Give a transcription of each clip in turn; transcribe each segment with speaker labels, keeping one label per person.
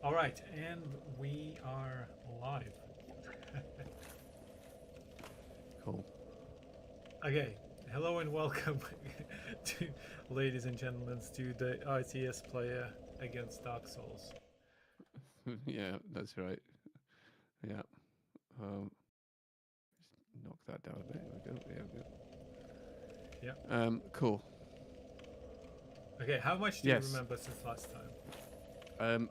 Speaker 1: All right, and we are live.
Speaker 2: Cool.
Speaker 1: Okay, hello and welcome, to, ladies and gentlemen, to the RTS player against Dark Souls.
Speaker 2: Yeah, that's right. Yeah. Just knock that down a bit. There we go. There we go.
Speaker 1: Yeah.
Speaker 2: Cool.
Speaker 1: Okay, how much do you
Speaker 2: Yes.
Speaker 1: remember since last time?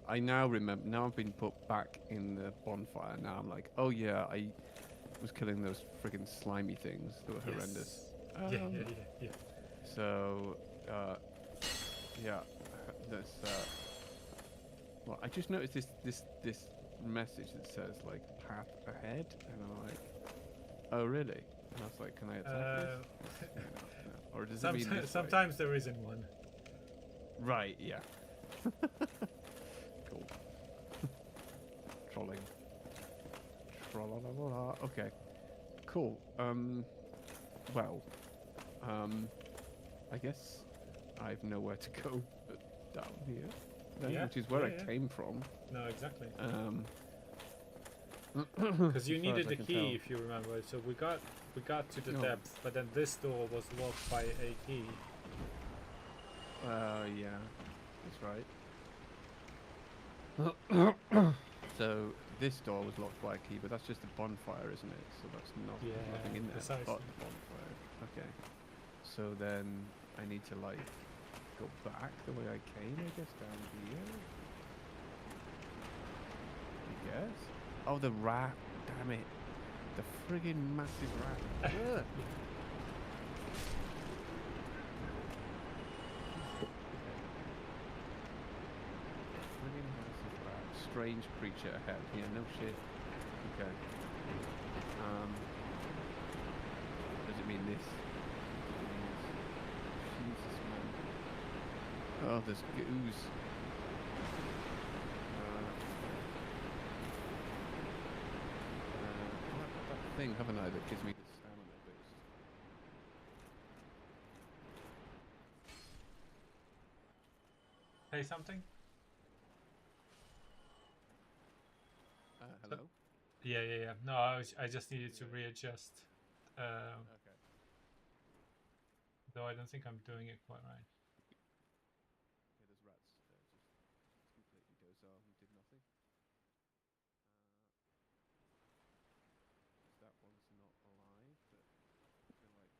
Speaker 2: I now remember. Now I've been put back in the bonfire. Now I'm like, oh yeah, I was killing those friggin' slimy things that were horrendous.
Speaker 1: Yes. Yeah.
Speaker 2: So, yeah, that's. Well, I just noticed this message that says like path ahead, and I'm like, oh really? And I was like, can I attack this?
Speaker 1: Uh,
Speaker 2: No. Or does it mean this way?
Speaker 1: sometimes there isn't one.
Speaker 2: Right, yeah. Cool. Trolling. Tra-la-la-la-la. Okay. Cool. Well, I guess I've nowhere to go but down here, then,
Speaker 1: Yeah,
Speaker 2: which is where I
Speaker 1: yeah.
Speaker 2: came from.
Speaker 1: No, exactly. Because you
Speaker 2: As far as
Speaker 1: needed
Speaker 2: I
Speaker 1: the
Speaker 2: can
Speaker 1: key,
Speaker 2: tell.
Speaker 1: if you remember. So we got to the
Speaker 2: No.
Speaker 1: depth, but then this door was locked by a key.
Speaker 2: Yeah, that's right. So this door was locked by a key, but that's just a bonfire, isn't it? So that's nothing
Speaker 1: Yeah,
Speaker 2: in there
Speaker 1: precisely.
Speaker 2: but the bonfire. Okay. So then I need to like go back the way I came, I guess, down here. I guess. Oh, the rat! Damn it! The friggin' massive rat! Ugh. Friggin' massive rat! Strange creature ahead. Yeah, no shit. Okay. Does it mean this? Jesus, man. Oh, there's goose. I've got that thing, haven't I, that gives me the stamina boost.
Speaker 1: Say something?
Speaker 2: Hello?
Speaker 1: Yeah. No, I just needed to
Speaker 2: Yeah.
Speaker 1: readjust.
Speaker 2: Okay.
Speaker 1: Though I don't think I'm doing it quite right.
Speaker 2: Yeah, there's rats there. Just completely goes off and did nothing. Because that one's not alive, but I feel like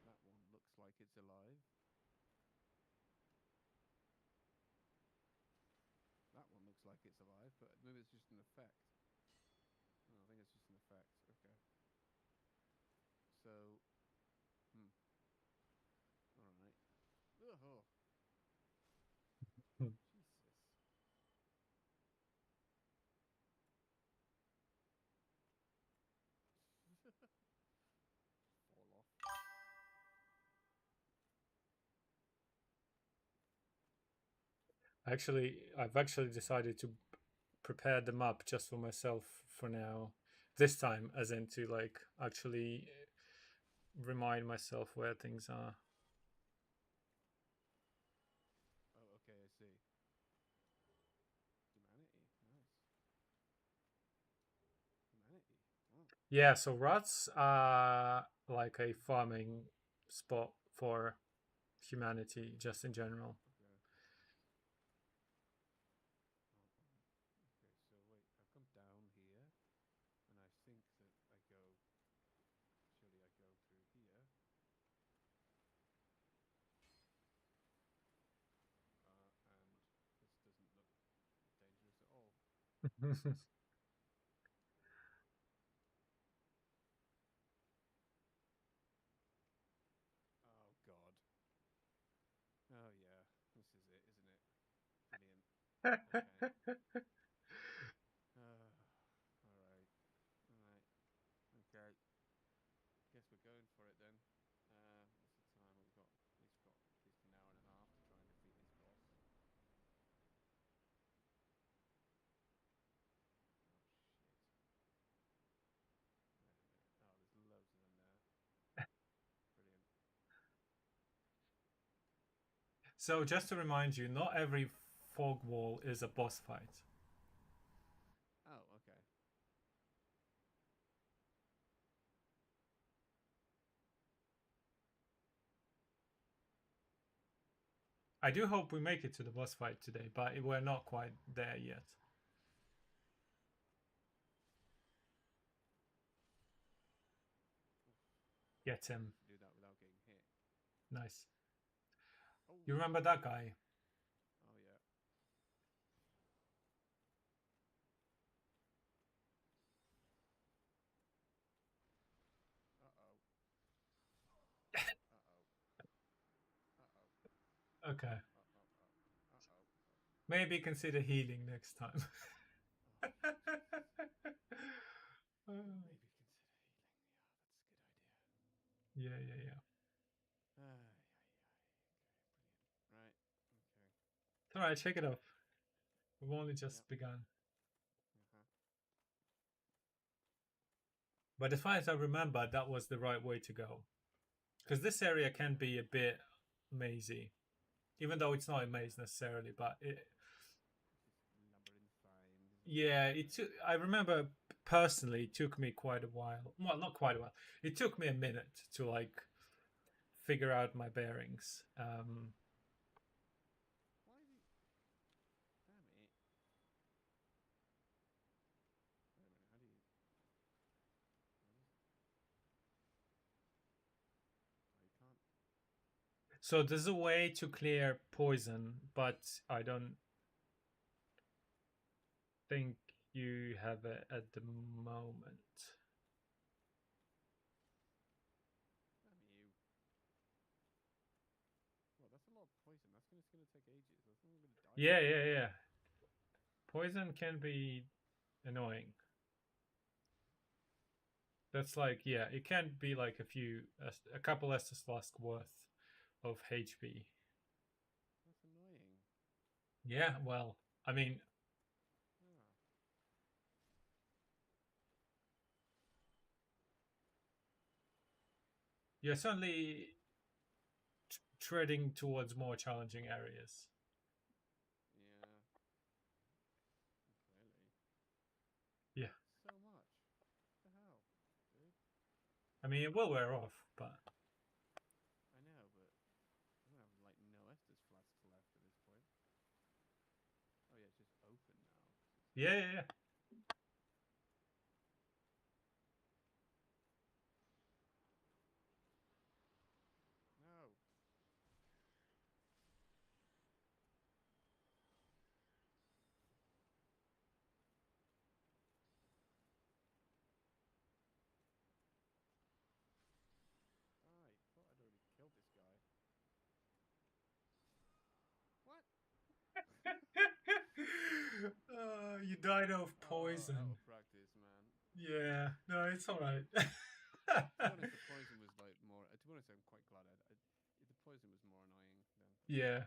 Speaker 2: that one looks like it's alive. That one looks like it's alive, but maybe it's just an effect. No, I think it's just an effect. Okay. So, all right. Oh,
Speaker 1: Hmm.
Speaker 2: Jesus. Fall off.
Speaker 1: I've actually decided to prepare the map just for myself for now. This time, as in to like actually remind myself where things are.
Speaker 2: Oh, okay, I see. Humanity. Nice. Humanity. Oh.
Speaker 1: Yeah, so rats are like a farming spot for humanity, just in general.
Speaker 2: Okay. Okay, so wait, I've come down here, and I think that I go. Surely I go through here. And this doesn't look dangerous at all. Oh God. Oh yeah, this is it, isn't it? Brilliant. Okay. All right. All right. Okay. Guess we're going for it then. What's the time we've got? At least an hour and a half to try and defeat this boss. Oh shit. Wait a minute. Oh, there's loads of them there. Brilliant.
Speaker 1: So just to remind you, not every fog wall is a boss fight.
Speaker 2: Oh, okay.
Speaker 1: I do hope we make it to the boss fight today, but we're not quite there yet. Get him.
Speaker 2: To do that without getting hit.
Speaker 1: Nice.
Speaker 2: Oh.
Speaker 1: You remember that guy?
Speaker 2: Oh yeah. Uh-oh. Uh-oh. Uh-oh.
Speaker 1: Okay.
Speaker 2: Uh-oh. Uh-oh.
Speaker 1: Maybe consider healing next time.
Speaker 2: Oh,
Speaker 1: Uh,
Speaker 2: maybe consider healing. Yeah, that's a good idea.
Speaker 1: yeah.
Speaker 2: Okay, brilliant. Right. Okay.
Speaker 1: It's alright, shake it off. We've only just
Speaker 2: Yep.
Speaker 1: begun.
Speaker 2: Uh-huh.
Speaker 1: But as far as I remember, that was the right way to go. Because this area can be a bit mazy. Even though it's not a maze necessarily, but
Speaker 2: Just labyrinthine.
Speaker 1: yeah, I remember personally it took me quite a while. Well, not quite a while. It took me a minute to like figure out my bearings.
Speaker 2: Why is he? Damn it. Wait a minute. How do you? What is? Oh, you can't.
Speaker 1: So there's a way to clear poison, but I don't think you have it at the moment.
Speaker 2: Damn you. Well, that's a lot of poison. That's gonna take ages. That's not gonna die.
Speaker 1: Yeah. Poison can be annoying. That's like, yeah, it can be like a couple Estus flask worth of HP.
Speaker 2: That's annoying.
Speaker 1: Yeah, well, I mean,
Speaker 2: Ah.
Speaker 1: you're certainly treading towards more challenging areas.
Speaker 2: Yeah. Clearly.
Speaker 1: Yeah,
Speaker 2: So much. What the hell, dude?
Speaker 1: I mean, it will wear off, but
Speaker 2: I know, but I'm gonna have like no Estus flasks left at this point. Oh yeah, it's just open now.
Speaker 1: yeah.
Speaker 2: No. I thought I'd already killed this guy. What?
Speaker 1: You died of
Speaker 2: Oh, out
Speaker 1: poison.
Speaker 2: of practice, man.
Speaker 1: Yeah, no, it's all right.
Speaker 2: To be honest, the poison was like more. To be honest, I'm quite glad the poison was more annoying than.
Speaker 1: Yeah,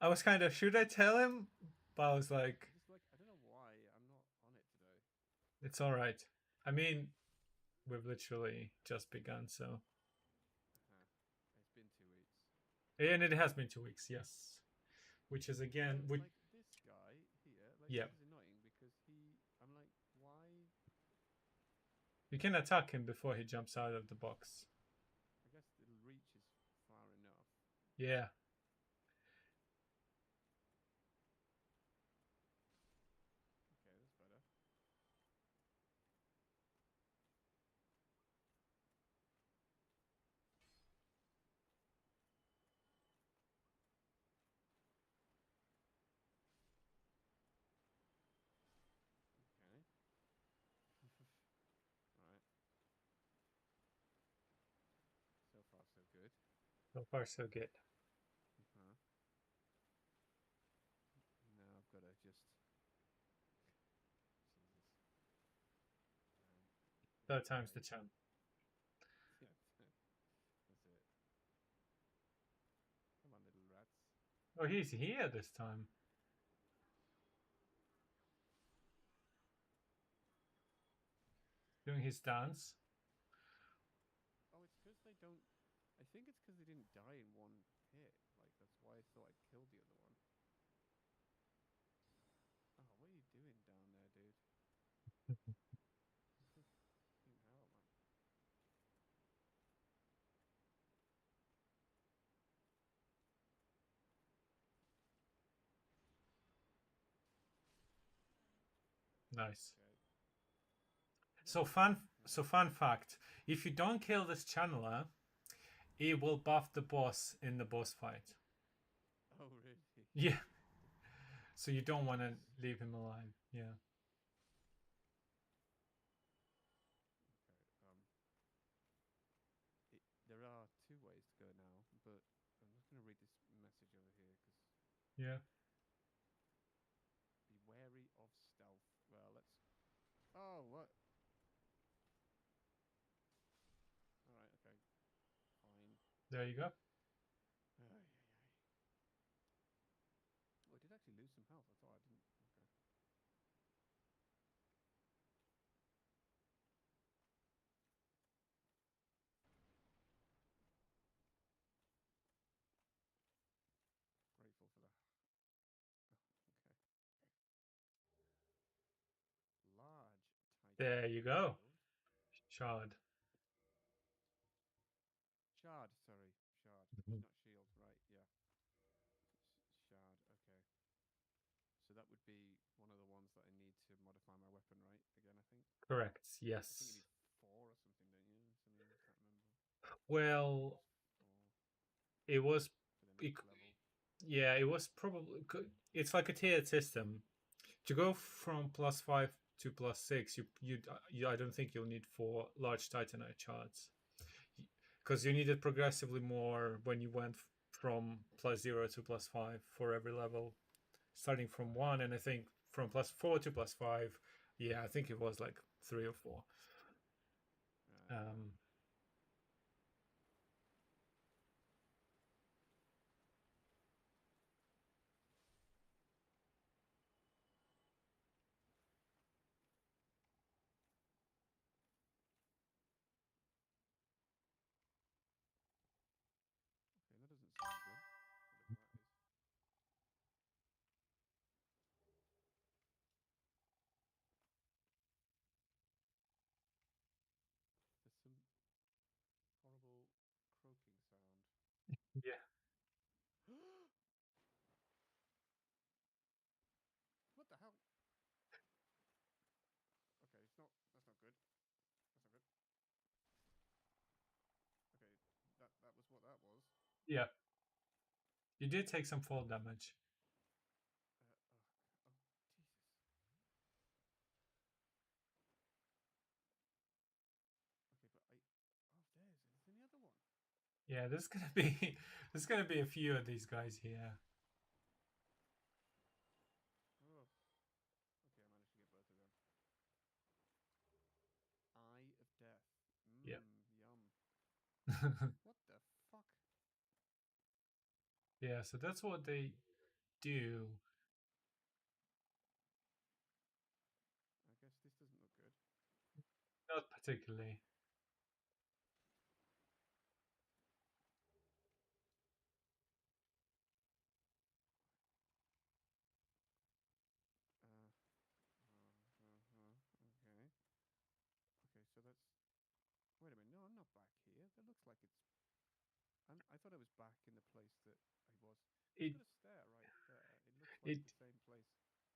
Speaker 1: I was kind of, should I tell him? But I was like,
Speaker 2: I don't know why I'm not on it today.
Speaker 1: it's all right. I mean, we've literally just begun, so.
Speaker 2: Uh-huh. It's been 2 weeks.
Speaker 1: And it has been 2 weeks, yes. Which is
Speaker 2: So
Speaker 1: again,
Speaker 2: like this guy here, like
Speaker 1: yeah.
Speaker 2: this is annoying because I'm like, why?
Speaker 1: You can attack him before he jumps out of the box.
Speaker 2: I guess the reach is far enough.
Speaker 1: Yeah.
Speaker 2: Okay, that's better. Okay. All right. So far, so good.
Speaker 1: So far, so good.
Speaker 2: Uh-huh. Now I've got to just. Jesus.
Speaker 1: Third time's the
Speaker 2: Right.
Speaker 1: charm.
Speaker 2: Yeah, that's it. Come on, little rats.
Speaker 1: Oh, he's here this time. Doing his dance.
Speaker 2: Oh, it's because they don't. I think it's because they didn't die in one hit. Like that's why I thought I'd killed the other one. Fucking hell, man.
Speaker 1: Nice.
Speaker 2: Okay.
Speaker 1: So
Speaker 2: Right.
Speaker 1: fun. So
Speaker 2: Right.
Speaker 1: fun fact: if you don't kill this channeler, it will buff the boss in the boss fight.
Speaker 2: Oh, really?
Speaker 1: Yeah. So you don't want to
Speaker 2: Jesus.
Speaker 1: leave him alive. Yeah.
Speaker 2: Okay. There are two ways to go now, but I'm just going to read this message over here because
Speaker 1: Yeah.
Speaker 2: be wary of stealth. Well, let's. Oh, what? All right. Okay. Fine.
Speaker 1: There you go.
Speaker 2: Ay, ay, ay. Oh, I did actually lose some health. I thought I didn't. Okay. Grateful for that. Okay. Large
Speaker 1: There
Speaker 2: titanium
Speaker 1: you go.
Speaker 2: shield.
Speaker 1: Shard.
Speaker 2: Shard. Sorry. Shard.
Speaker 1: Mhm.
Speaker 2: Not shield. Right. Yeah. Shard. Okay. So that would be one of the ones that I need to modify my weapon, right? Again, I think.
Speaker 1: Correct.
Speaker 2: I think you
Speaker 1: Yes.
Speaker 2: need four or something, don't you? Something I can't remember.
Speaker 1: Well,
Speaker 2: Four
Speaker 1: it was.
Speaker 2: for the
Speaker 1: It,
Speaker 2: next level.
Speaker 1: yeah, it was probably. It's like a tiered system. To go from +5 to +6, you I don't think you'll need 4 large titanite shards, because you needed progressively more when you went from +0 to +5 for every level, starting from
Speaker 2: Right.
Speaker 1: 1, and I think from +4 to +5. Yeah, I think it was like 3 or 4.
Speaker 2: Right.
Speaker 1: Um,
Speaker 2: Okay, that doesn't sound good. Whatever that is. There's some horrible croaking sound.
Speaker 1: yeah,
Speaker 2: What the hell? Okay, it's not. That's not good. That's not good. Okay, that was what that was.
Speaker 1: yeah, you did take some fall damage.
Speaker 2: Oh, Jesus. Okay, but I. Oh, there's any other one.
Speaker 1: Yeah, there's gonna be there's gonna be a few of these guys here.
Speaker 2: Oh. Okay, I managed to get both of them. Eye of Death.
Speaker 1: Yeah.
Speaker 2: Mmm, yum. What the fuck?
Speaker 1: Yeah, so that's what they do.
Speaker 2: I guess this doesn't look good.
Speaker 1: Not particularly.
Speaker 2: Uh, okay. Okay, so that's. Wait a minute. No, I'm not back here. That looks like it's. I thought I was back in the place that I was. It's
Speaker 1: It
Speaker 2: got a stair right there. It looks like
Speaker 1: it
Speaker 2: the same place.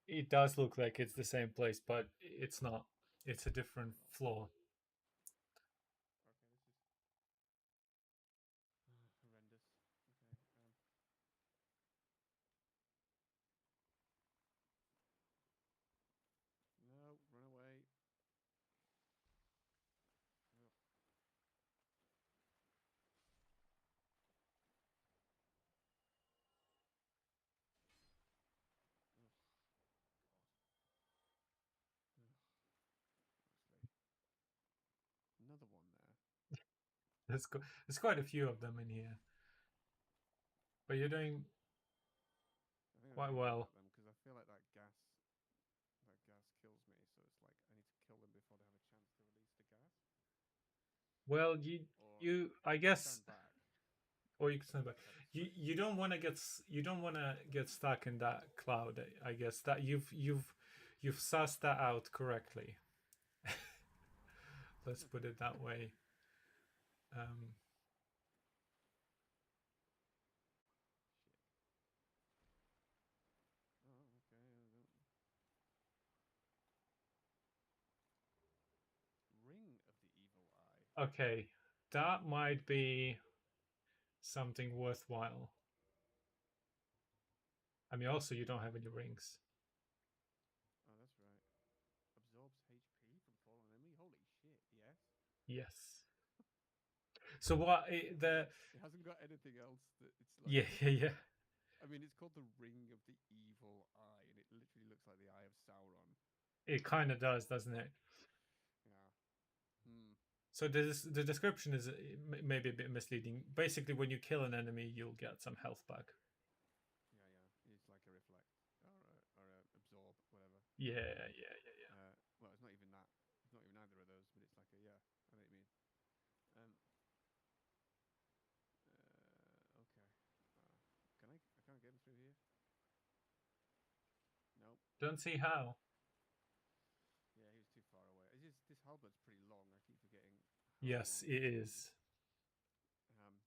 Speaker 1: it does look like it's the same place, but it's not. It's a different
Speaker 2: Oh.
Speaker 1: floor.
Speaker 2: Okay, this is horrendous. Okay. No, run away. Ugh, ugh, God. Ugh, honestly. Another one there.
Speaker 1: There's quite a few of them in here, but you're doing
Speaker 2: I think I'm
Speaker 1: quite
Speaker 2: gonna run
Speaker 1: well.
Speaker 2: at them because I feel like that gas kills me. So it's like I need to kill them before they have a chance to release the gas,
Speaker 1: Well,
Speaker 2: or
Speaker 1: you I
Speaker 2: I can
Speaker 1: guess,
Speaker 2: stand back
Speaker 1: or you can stand back.
Speaker 2: if I have a
Speaker 1: You
Speaker 2: choice.
Speaker 1: don't want to you don't want to get stuck in that cloud. I guess that you've sussed that out correctly. Let's put it that way.
Speaker 2: Oh, okay. Ring of the Evil Eye.
Speaker 1: Okay, that might be something worthwhile. I mean, also you don't have any rings.
Speaker 2: Oh, that's right. Absorbs HP from fallen enemy. Holy shit! Yes.
Speaker 1: Yes. So what the?
Speaker 2: It hasn't got anything else that it's like.
Speaker 1: Yeah, yeah, yeah.
Speaker 2: I mean, it's called the Ring of the Evil Eye, and it literally looks like the Eye of Sauron.
Speaker 1: It kind of does, doesn't it?
Speaker 2: Yeah. Hmm.
Speaker 1: So the description is maybe a bit misleading. Basically, when you kill an enemy, you'll get some health back.
Speaker 2: Yeah, yeah. It's like a reflect or a absorb, whatever.
Speaker 1: Yeah, yeah, yeah, yeah.
Speaker 2: Well, it's not even that. It's not even either of those, but it's like a yeah. I know what you mean. Okay. Can I? I can't get him through here. Nope.
Speaker 1: Don't see how.
Speaker 2: Yeah, he was too far away. It's just this halberd's pretty long. I keep forgetting how
Speaker 1: Yes,
Speaker 2: long
Speaker 1: it
Speaker 2: it
Speaker 1: is.
Speaker 2: I'm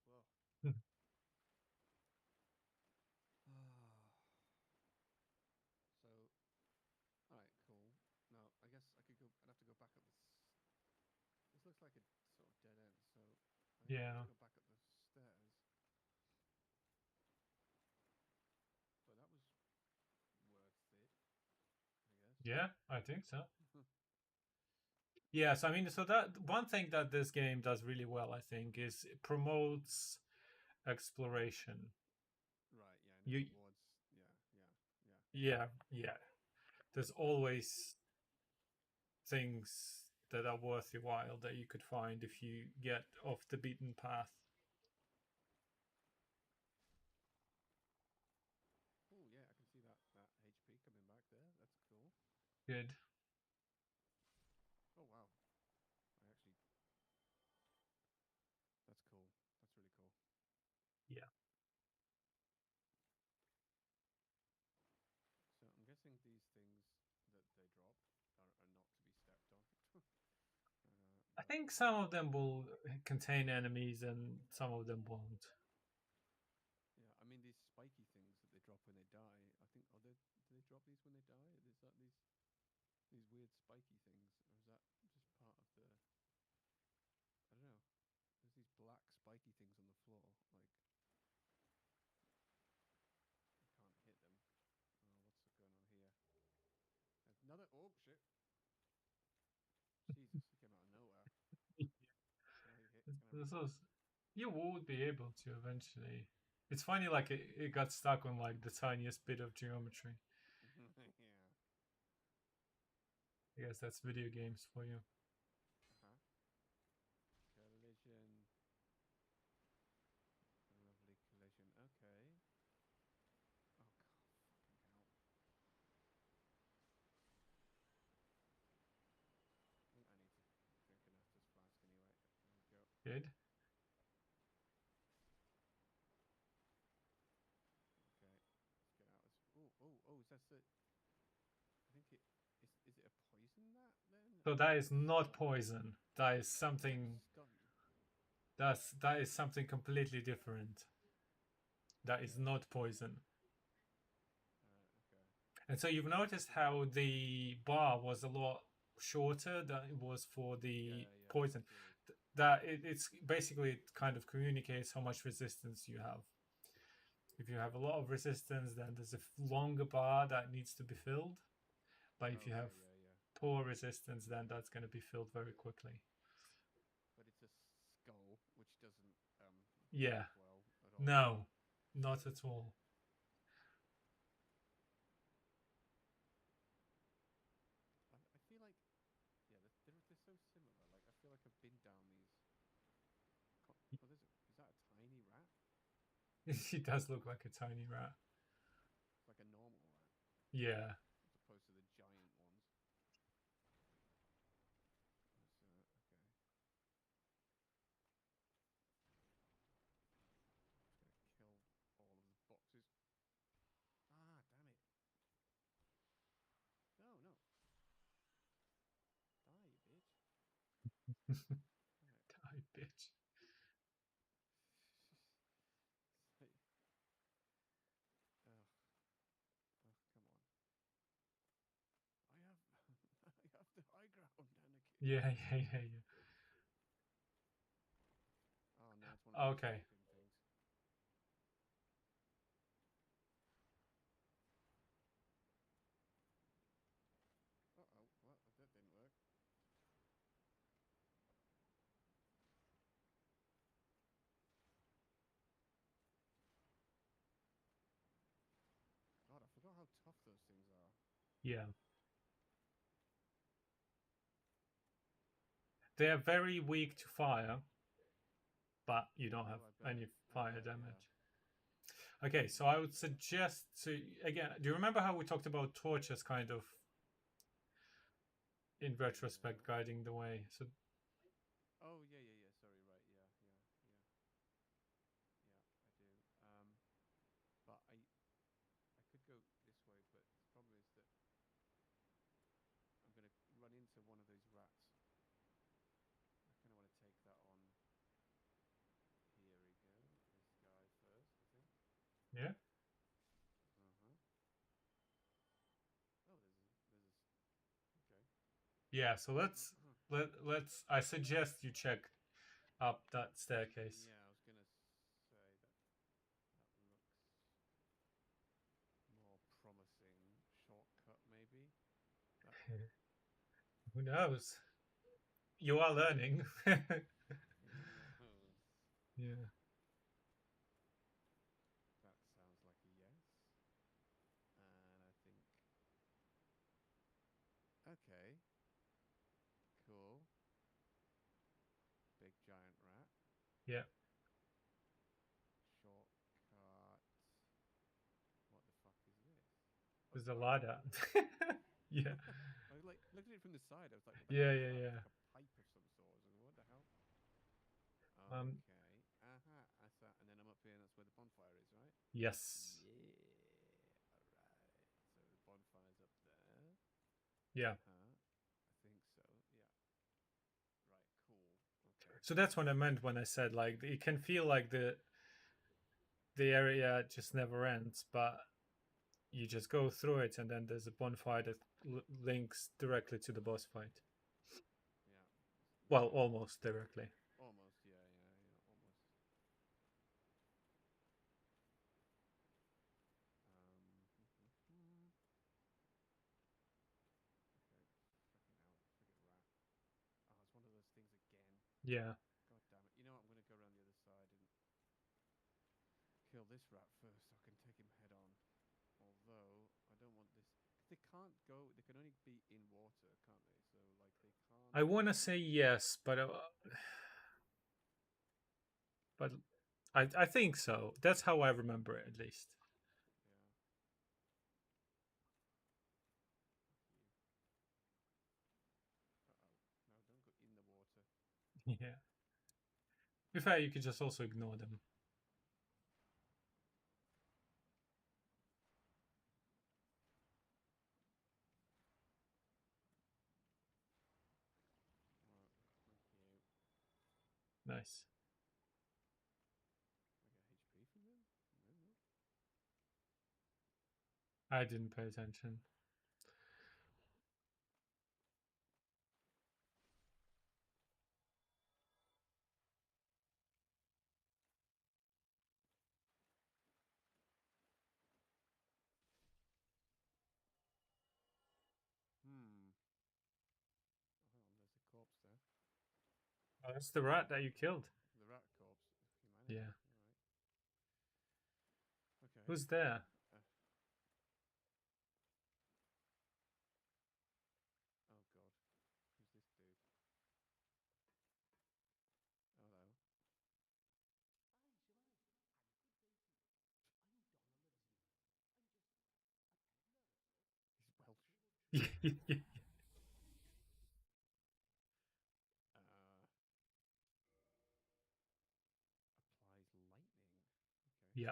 Speaker 2: so thirsty. Whoa. So, all right, cool. Now, I guess I could go. I'd have to go back up this. This looks like a sort of dead end. So, I think I'd have
Speaker 1: Yeah.
Speaker 2: to go back up the stairs. But that was worth it, I guess.
Speaker 1: Yeah, I think so. Yes, I mean, so that one thing that this game does really well, I think, is it promotes exploration.
Speaker 2: Right. Yeah. And
Speaker 1: You,
Speaker 2: it rewards. Yeah.
Speaker 1: yeah, yeah. There's always things that are worth your while that you could find if you get off the beaten path.
Speaker 2: Oh yeah, I can see that HP coming back there. That's cool.
Speaker 1: Good.
Speaker 2: Oh wow. I actually. That's cool. That's really cool.
Speaker 1: Yeah.
Speaker 2: So I'm guessing these things that they drop are not to be stepped on.
Speaker 1: I think some of them will contain enemies and some of them won't.
Speaker 2: Yeah, I mean these spiky things that they drop when they die. I think do they drop these when they die? Is that these weird spiky things, or is that just part of the? I don't know. There's these black spiky things on the floor. Like I can't hit them. Oh, what's going on here? Another shit! Jesus, it came out of nowhere. Can I
Speaker 1: This
Speaker 2: reach it?
Speaker 1: was, you would be able to eventually. It's funny, like it got stuck on like the tiniest bit of geometry.
Speaker 2: Yeah.
Speaker 1: I guess that's video games for you.
Speaker 2: Uh-huh. Collision. A lovely collision. Okay. Oh god, fucking hell. I think I need to drink an Estus flask anyway. There we go.
Speaker 1: Good.
Speaker 2: Okay. Let's get out of this. Oh, is that it? I think it is it a poison that then?
Speaker 1: So
Speaker 2: Or
Speaker 1: that
Speaker 2: is
Speaker 1: is
Speaker 2: it
Speaker 1: not
Speaker 2: stun?
Speaker 1: poison. That is
Speaker 2: Is that
Speaker 1: something.
Speaker 2: stun?
Speaker 1: That is something completely different. That is
Speaker 2: Okay.
Speaker 1: not poison.
Speaker 2: Okay.
Speaker 1: And so you've noticed how the bar was a lot shorter than it was for the
Speaker 2: Yeah,
Speaker 1: poison.
Speaker 2: that's weird.
Speaker 1: That it's basically it kind of communicates how much resistance you have. If you have a lot of resistance, then there's a longer bar that needs to be filled. But if you
Speaker 2: Okay,
Speaker 1: have
Speaker 2: yeah.
Speaker 1: poor resistance, then that's going to be filled very quickly.
Speaker 2: But it's a skull, which doesn't
Speaker 1: Yeah.
Speaker 2: work well at all.
Speaker 1: No, not at all.
Speaker 2: I feel like, yeah, they're so similar. Like I feel like I've been down these. Oh, is that a tiny rat?
Speaker 1: He does look like a tiny rat.
Speaker 2: It's like a normal rat,
Speaker 1: Yeah.
Speaker 2: as opposed to the giant ones. Okay. I'm just gonna kill all of the
Speaker 1: Die, bitch.
Speaker 2: Hey, ugh, ugh, come on. I have, I have the high ground, Anakin.
Speaker 1: Yeah, yeah, yeah, yeah.
Speaker 2: Oh no, it's one of those
Speaker 1: Okay.
Speaker 2: fucking things. Uh oh, well, that didn't work. God, I forgot how tough those things are.
Speaker 1: Yeah. They are very weak to fire, but you don't have
Speaker 2: Oh, I bet.
Speaker 1: any
Speaker 2: I
Speaker 1: fire
Speaker 2: bet, yeah.
Speaker 1: damage. Okay, so I would suggest to again. Do you remember how we talked about torches, kind of in retrospect,
Speaker 2: Yeah.
Speaker 1: guiding the way? So
Speaker 2: Oh, yeah, yeah, yeah. Sorry, right. Yeah, yeah, yeah, yeah. I do. But I could go this way, but the problem is that I'm gonna run into one of those rats. I kind of want to take that on. Here we go. This guy first, I think.
Speaker 1: yeah,
Speaker 2: Uh huh. Oh, there's a. Okay.
Speaker 1: yeah. So let's. I suggest you check up that staircase.
Speaker 2: Yeah, I was gonna say that that looks more promising. Shortcut, maybe. That.
Speaker 1: Who knows? You are learning.
Speaker 2: Who knows?
Speaker 1: Yeah.
Speaker 2: That sounds like a yes. And I think. Okay. Cool. Big giant rat.
Speaker 1: Yeah.
Speaker 2: Shortcut. What the fuck is this? Oh,
Speaker 1: There's
Speaker 2: it's
Speaker 1: a
Speaker 2: fire.
Speaker 1: ladder. Yeah.
Speaker 2: I like looked at it from the side. I was like, what the
Speaker 1: Yeah,
Speaker 2: hell is
Speaker 1: yeah,
Speaker 2: that? It's
Speaker 1: yeah.
Speaker 2: like a pipe of some sort. I was like, what the hell?
Speaker 1: Um.
Speaker 2: Okay. Aha. I saw, and then I'm up here, and that's where the bonfire is, right?
Speaker 1: Yes.
Speaker 2: Yeah. All right. So the bonfire's up there.
Speaker 1: Yeah.
Speaker 2: I think so. Yeah. Right. Cool. Okay.
Speaker 1: So that's what I meant when I said like it can feel like the area just never ends, but you just go through it, and then there's a bonfire that links directly to the boss fight.
Speaker 2: Yeah.
Speaker 1: Well,
Speaker 2: Okay.
Speaker 1: almost directly.
Speaker 2: Almost. Yeah. Yeah. Yeah. Almost. Okay. Fucking hell. Friggin' rat. Oh, it's one of those things again.
Speaker 1: Yeah.
Speaker 2: God damn it. You know what? I'm gonna go around the other side and kill this rat first so I can take him head on. Although I don't want this. They can't go. They can only be in water, can't they? So like they can't.
Speaker 1: I want to say yes, but I think so. That's how I remember it, at least.
Speaker 2: Yeah. Fuck you. Uh oh. No, don't go in the water.
Speaker 1: Yeah. In fact, you could just also ignore them.
Speaker 2: Well, thank you.
Speaker 1: Nice.
Speaker 2: I get HP from them? No, no.
Speaker 1: I didn't pay attention.
Speaker 2: Hmm. Oh, hang on. There's a corpse there.
Speaker 1: Oh, that's the rat that you killed.
Speaker 2: The rat corpse. Humanity.
Speaker 1: Yeah.
Speaker 2: All right. Okay.
Speaker 1: Who's there?
Speaker 2: Uh, oh God. Who's this dude? Hello. He's Welsh. Uh, applies lightning. Okay.
Speaker 1: Yeah.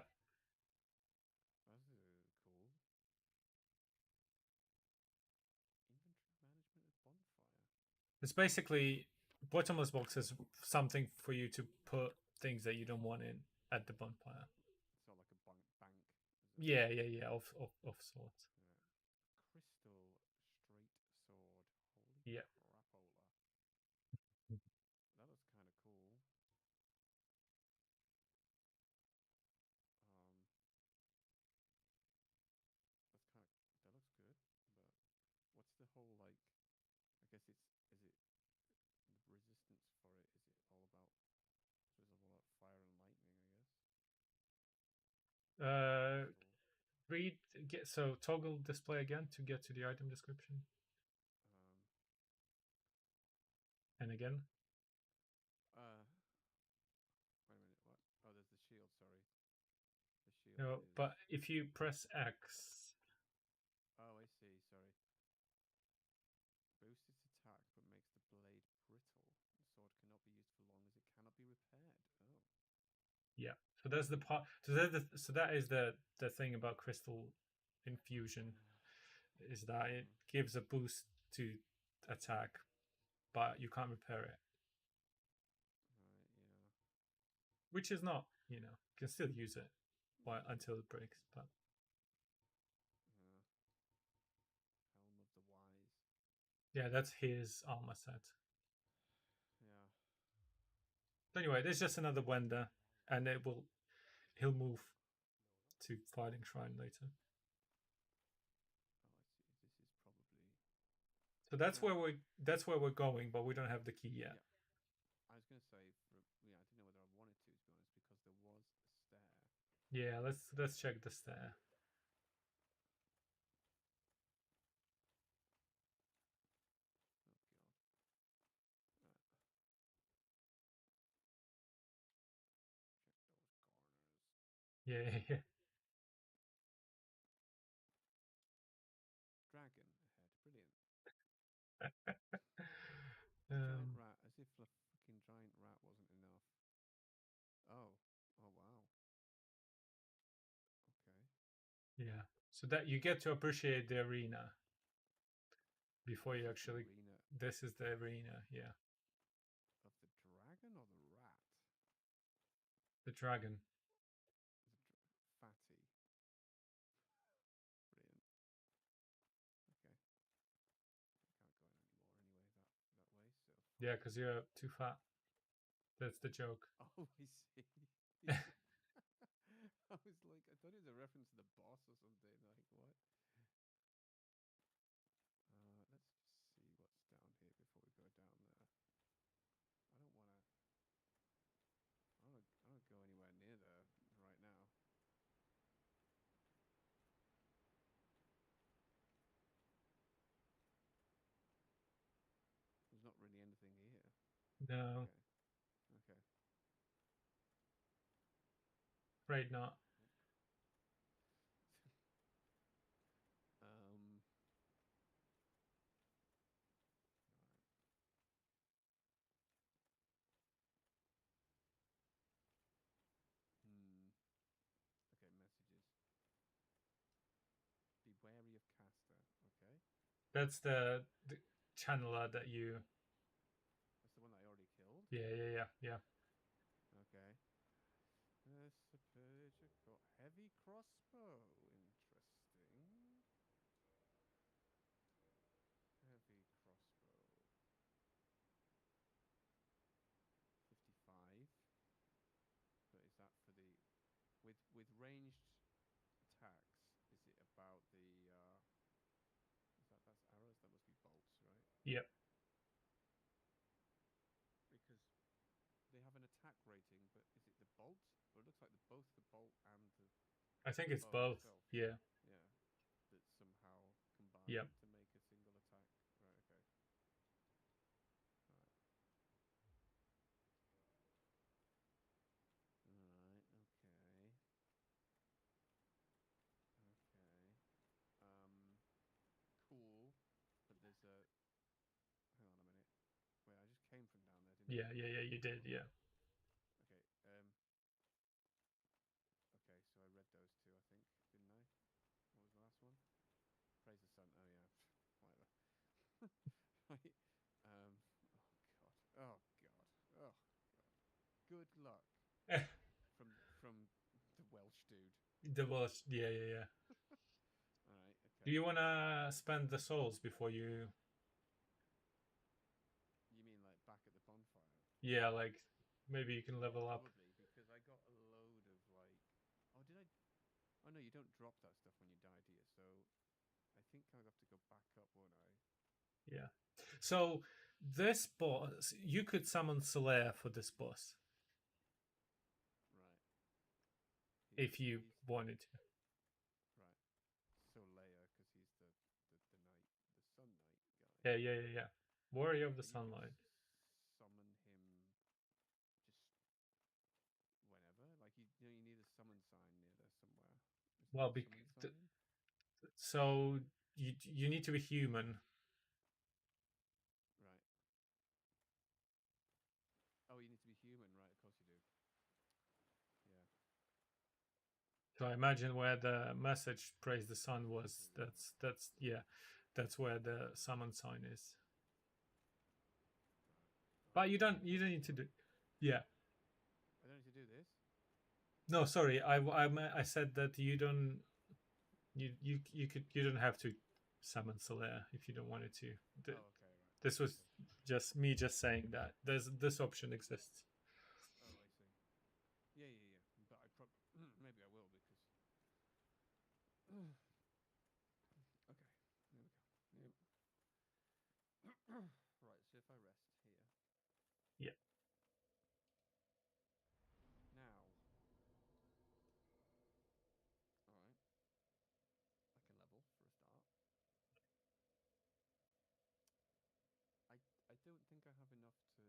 Speaker 2: That's cool. Inventory management of bonfire.
Speaker 1: It's basically bottomless box is something for you to put things that you don't want in at the bonfire.
Speaker 2: It's not like a bank, is it?
Speaker 1: Yeah, of sorts.
Speaker 2: Yeah. Crystal straight sword. Holy
Speaker 1: Yeah.
Speaker 2: crapola. That looks kind of cool. That looks good, but what's the whole like? I guess is it the resistance for it? Is it all about? So it's all about fire and lightning, I guess. Crystal.
Speaker 1: Read get so toggle display again to get to the item description.
Speaker 2: Um.
Speaker 1: And again.
Speaker 2: Wait a minute. What? Oh, there's the shield. Sorry. The shield
Speaker 1: No,
Speaker 2: is.
Speaker 1: but if you press X.
Speaker 2: Oh, I see. Sorry. Boosts its attack, but makes the blade brittle. The sword cannot be used for long as it cannot be repaired. Oh.
Speaker 1: Yeah. So that's the part. So that is the thing about crystal infusion, is that it gives a boost to attack, but you can't repair it.
Speaker 2: Right. Yeah.
Speaker 1: Which is not, you can still use it until it breaks. But
Speaker 2: Yeah. Helm of the Wise.
Speaker 1: yeah, that's his armor set.
Speaker 2: Yeah.
Speaker 1: But anyway, there's just another Wender, and he'll move to Fighting Shrine later.
Speaker 2: Oh, I see. This is probably.
Speaker 1: So that's where we're going, but we don't have the key yet.
Speaker 2: Yeah. I was gonna say, I didn't know whether I wanted to be honest, because there was a stair.
Speaker 1: Yeah, let's check the stair.
Speaker 2: Oh god. Check those corners.
Speaker 1: Yeah.
Speaker 2: Dragon ahead. Brilliant. Giant
Speaker 1: um,
Speaker 2: rat, as if a fucking giant rat wasn't enough. Oh. Oh wow. Okay.
Speaker 1: yeah. So that you get to appreciate the arena before you actually.
Speaker 2: Arena
Speaker 1: This is the arena. Yeah.
Speaker 2: of the dragon or the rat?
Speaker 1: The dragon.
Speaker 2: Fatty. Brilliant. Okay. I can't go in anymore anyway that way, so.
Speaker 1: Yeah, because you're too fat. That's the joke.
Speaker 2: Oh, I see. I was like, I thought it was a reference to the boss or something. Like, what? Let's see what's down here before we go down there. I don't want to. I don't go anywhere near there right now. There's not really anything here.
Speaker 1: No.
Speaker 2: Okay.
Speaker 1: Afraid not.
Speaker 2: um. Okay, messages. Be wary of caster. Okay.
Speaker 1: That's the channeler that you.
Speaker 2: That's the one that I already killed.
Speaker 1: Yeah.
Speaker 2: Okay. Heavy crossbow. Interesting. Heavy crossbow. 55. But is that for the with ranged attacks? Is it about the that's arrows? That must be bolts, right?
Speaker 1: Yep.
Speaker 2: Because they have an attack rating, but is it the bolt? Or it looks like both the bolt and the
Speaker 1: I think it's
Speaker 2: bow
Speaker 1: both.
Speaker 2: itself.
Speaker 1: Yeah.
Speaker 2: Yeah. That somehow combine
Speaker 1: Yep.
Speaker 2: to make a single attack. Right. Okay. Right. Right. Okay. Okay. Cool. But there's a. Hang on a minute. Wait, I just came from down there, didn't I?
Speaker 1: Yeah. You did. Yeah.
Speaker 2: Okay. Okay. So I read those two, I think, didn't I? What was the last one? Praise the sun. Oh yeah. Whatever. Right. Oh god. Oh Good luck from the Welsh dude.
Speaker 1: The was yeah.
Speaker 2: All right.
Speaker 1: Do
Speaker 2: Okay.
Speaker 1: you wanna spend the souls before you?
Speaker 2: You mean like back at the bonfire?
Speaker 1: Yeah, like maybe you can
Speaker 2: Yeah,
Speaker 1: level up.
Speaker 2: probably because I got a load of like. Oh, did I? Oh no, you don't drop that stuff when you die, do you? So I think I'll have to go back up, won't I?
Speaker 1: Yeah. So this boss, you could summon Solaire for this boss
Speaker 2: Right.
Speaker 1: if you
Speaker 2: He's
Speaker 1: wanted to.
Speaker 2: right. So Leia, because he's the knight, the Sun Knight guy.
Speaker 1: Yeah. Warrior of the
Speaker 2: But you could
Speaker 1: Sunlight.
Speaker 2: summon him just whenever. Like you need a summon sign near there somewhere. Isn't
Speaker 1: Well,
Speaker 2: there a summon sign?
Speaker 1: so you need to be human.
Speaker 2: Right. Oh, you need to be human, right? Of course you do. Yeah.
Speaker 1: So I imagine where the message "Praise the Sun"
Speaker 2: Here
Speaker 1: was.
Speaker 2: we go.
Speaker 1: That's where the summon sign is.
Speaker 2: Right.
Speaker 1: But
Speaker 2: Okay. Let me
Speaker 1: you
Speaker 2: put
Speaker 1: don't
Speaker 2: this
Speaker 1: need to
Speaker 2: on.
Speaker 1: do. Yeah.
Speaker 2: I don't need to do this.
Speaker 1: No, sorry. I said that you don't you don't have to summon Solaire if you don't want it to.
Speaker 2: Oh, okay. Right.
Speaker 1: This was
Speaker 2: Okay.
Speaker 1: just me just saying that there's this option exists.
Speaker 2: Oh, I see. Yeah. But I probably maybe I will because. Okay. There we go. Yep. Right. So if I rest here
Speaker 1: Yeah.
Speaker 2: now, all right, I can level for a start. I I don't think I have enough to,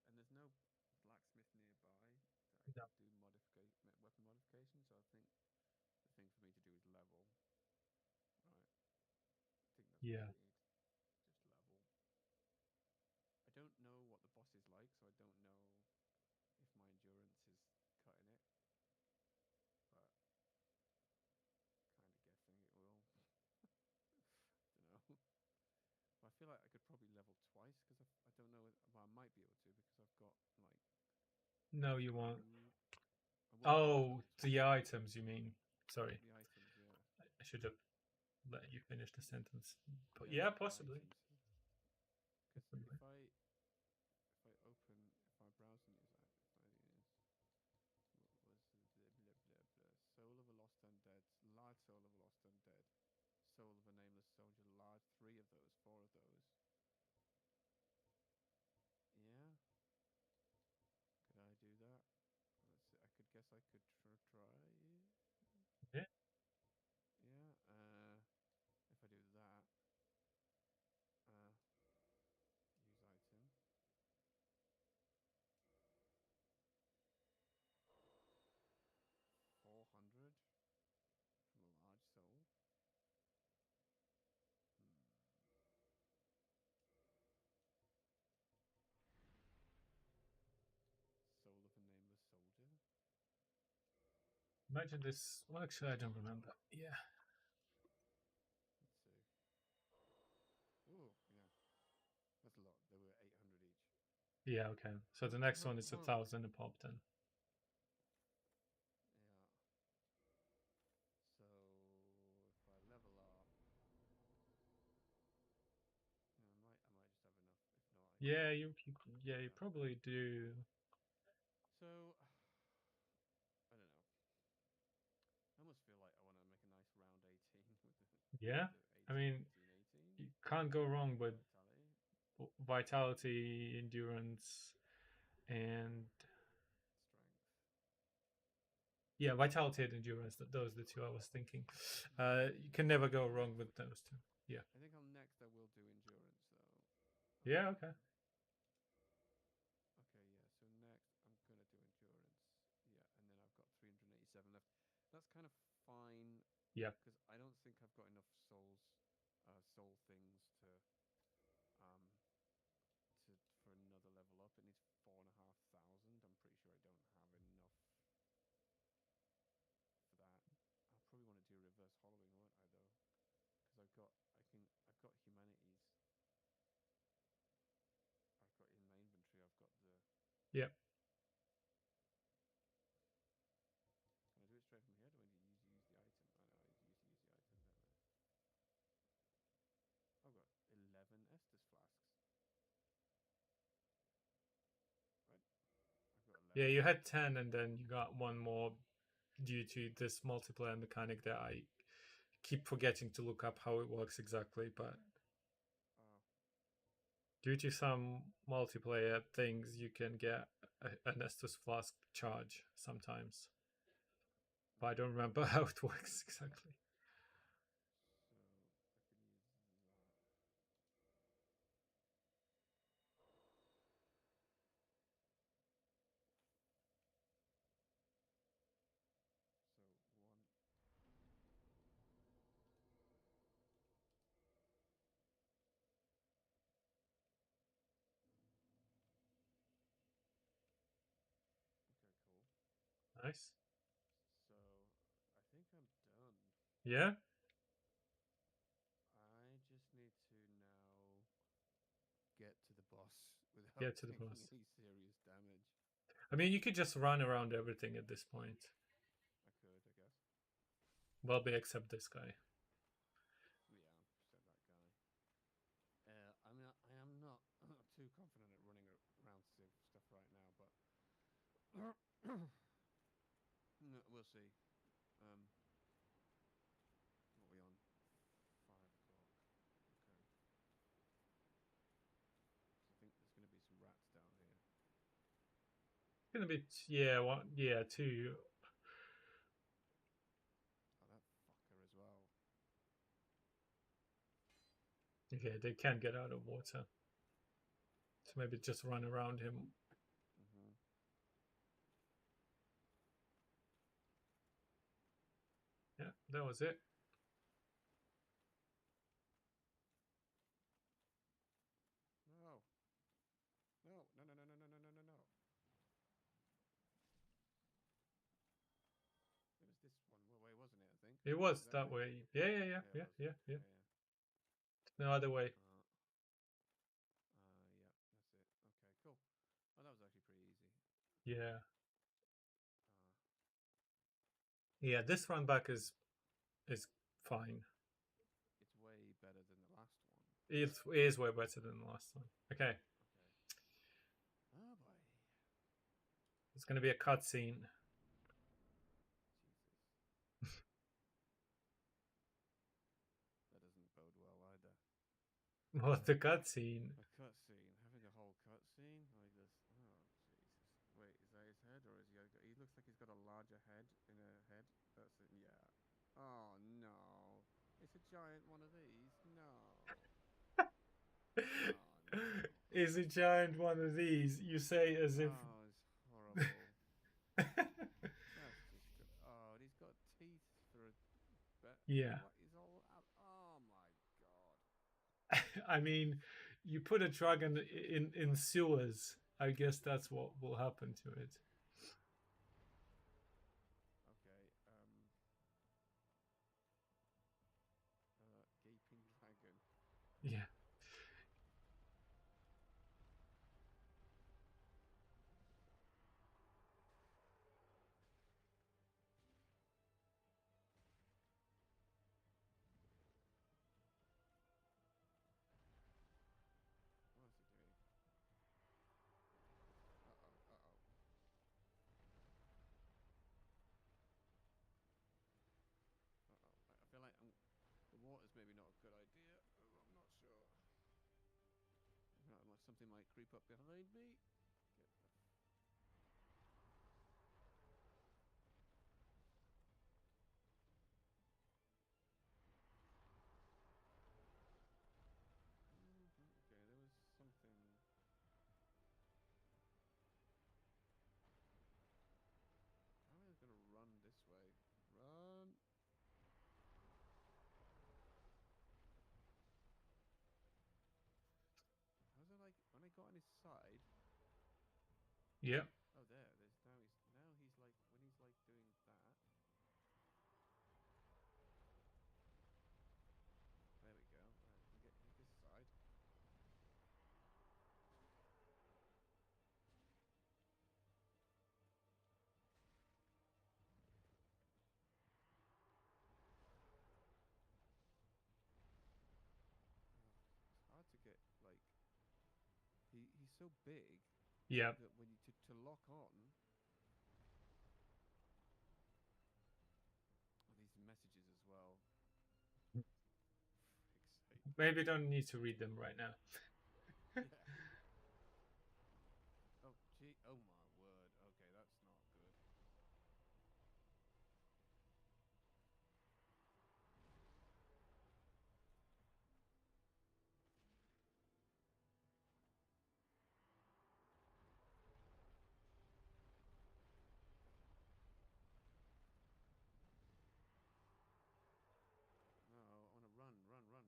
Speaker 2: and there's no blacksmith nearby that I
Speaker 1: Yeah.
Speaker 2: could do weapon modification. So I think the thing for me to do is level. Right. I think that's what I
Speaker 1: Yeah.
Speaker 2: need. Just level. I don't know what the boss is like, so I don't know if my endurance is cutting it, but kind of guessing it will. Don't know. But I feel like I could probably level twice because I don't know. Well, I might be able to because I've got like
Speaker 1: No, you won't.
Speaker 2: two. I won't be able to
Speaker 1: Oh,
Speaker 2: level
Speaker 1: the
Speaker 2: twice.
Speaker 1: items you mean? Sorry,
Speaker 2: The items, yeah,
Speaker 1: I should have let you finish the sentence. But
Speaker 2: yeah,
Speaker 1: yeah,
Speaker 2: the
Speaker 1: possibly.
Speaker 2: items. Because if I open if I browse the news ideas, what was blah, blah, blah, blah. Soul of a lost undead, large soul of a lost undead, soul of a nameless soldier, large four of those. Yeah, could I do that? Let's see. I could guess I could try.
Speaker 1: Yeah.
Speaker 2: Yeah. If I do that, use item. 400 from a large soul. Hmm. Soul of a nameless soldier.
Speaker 1: Imagine this. Well, actually, I don't remember. Yeah.
Speaker 2: Let's see. Oh, yeah. That's a lot. There were 800 each.
Speaker 1: Yeah. Okay. So the next one is 1,000 a pop then.
Speaker 2: Yeah. So if I level up, yeah, I might just have enough. If not, I can.
Speaker 1: Yeah. Yeah. You
Speaker 2: Yeah.
Speaker 1: probably do.
Speaker 2: So I don't know. I almost feel like I want to make a nice round 18
Speaker 1: Yeah.
Speaker 2: with the
Speaker 1: I
Speaker 2: 18,
Speaker 1: mean,
Speaker 2: 18, 18
Speaker 1: you can't go wrong with
Speaker 2: vitality.
Speaker 1: vitality, endurance, and
Speaker 2: Strength.
Speaker 1: yeah, vitality and endurance. Those are the two I was thinking. You can
Speaker 2: I
Speaker 1: never
Speaker 2: think
Speaker 1: go
Speaker 2: on
Speaker 1: wrong
Speaker 2: next.
Speaker 1: with those two. Yeah.
Speaker 2: I think on next I will do endurance though.
Speaker 1: Yeah. Okay.
Speaker 2: Okay, yeah. So next I'm gonna do endurance. Yeah, and then I've got 387 left. That's kind of fine
Speaker 1: Yeah.
Speaker 2: because I don't think I've got enough soul things um to for another level up. It needs 4,500. I'm pretty sure I don't have enough for that. I'll probably want to do reverse hollowing, won't I though? Because I've got humanities. I've got in my inventory. I've got the
Speaker 1: Yeah. Yeah, you had 10 and then you got one more due to this multiplayer mechanic that I keep forgetting to look up how it works exactly, but
Speaker 2: Oh,
Speaker 1: due to some multiplayer things, you can get an Estus Flask charge sometimes. But I don't remember how it works exactly.
Speaker 2: so I can use that. So one. Okay, cool.
Speaker 1: Nice.
Speaker 2: So I think I'm done.
Speaker 1: Yeah,
Speaker 2: I just need to now get to the boss without
Speaker 1: get to the
Speaker 2: taking
Speaker 1: boss.
Speaker 2: any serious damage.
Speaker 1: I mean, you could just run around everything at this point.
Speaker 2: I could, I guess.
Speaker 1: Well, except this guy.
Speaker 2: Yeah, said that guy. I mean, I am not too confident at running around stuff right now, but no, we'll see. Um, what are we on? 5 o'clock. Okay. So I think there's going to be some rats down here.
Speaker 1: It's gonna be yeah, one, yeah, two.
Speaker 2: Oh, that fucker as well.
Speaker 1: Okay, they can't get out of water, so maybe just run around him.
Speaker 2: Mm-hmm.
Speaker 1: Yeah, that was it.
Speaker 2: No. No, no, no, no, no, no, no, no, no, no. It was this one way, wasn't it? I think.
Speaker 1: It
Speaker 2: Was it
Speaker 1: was
Speaker 2: that
Speaker 1: that
Speaker 2: way?
Speaker 1: way. Yeah, yeah, yeah,
Speaker 2: Yeah, it
Speaker 1: yeah,
Speaker 2: was.
Speaker 1: yeah, yeah.
Speaker 2: Yeah, yeah.
Speaker 1: No other way.
Speaker 2: Yeah, that's it. Okay, cool. Oh, that was actually pretty easy.
Speaker 1: Yeah,
Speaker 2: Uh,
Speaker 1: yeah. This run back is fine.
Speaker 2: it's way better than the last one.
Speaker 1: It is way better than the last one. Okay,
Speaker 2: Okay. Oh boy.
Speaker 1: it's gonna be a cutscene.
Speaker 2: Jesus. That doesn't bode well either.
Speaker 1: What the cutscene?
Speaker 2: A cutscene. Having a whole cutscene like this. Oh Jesus. Wait, is that his head or is he? He looks like he's got a larger head in a head. That's it. Yeah. Oh no. It's a giant one of these. No. Oh no.
Speaker 1: Is a giant one of these? You say as if.
Speaker 2: Oh, it's horrible. That's just. Oh, and he's got teeth for a.
Speaker 1: Yeah,
Speaker 2: What is all? Oh my god.
Speaker 1: I mean, you put a dragon in sewers. I guess that's what will happen to it.
Speaker 2: Okay. Gaping dragon.
Speaker 1: Yeah.
Speaker 2: What is he doing? Uh oh. Uh oh. Uh oh. I feel like the water's maybe not a good idea. I'm not sure. Something might creep up behind me. Get the. Okay, there was something. How am I going to run this way? Run! How's it like when I got on his side?
Speaker 1: Yeah.
Speaker 2: Oh, there's now he's like when he's like doing that. There we go. Right, I can get his side. It's hard to get like he's so big
Speaker 1: Yeah.
Speaker 2: that when you to lock on,
Speaker 1: maybe don't need to read them right now.
Speaker 2: Yeah. Oh, gee. Oh, my word. Okay, that's not good. No, I want to run, run, run.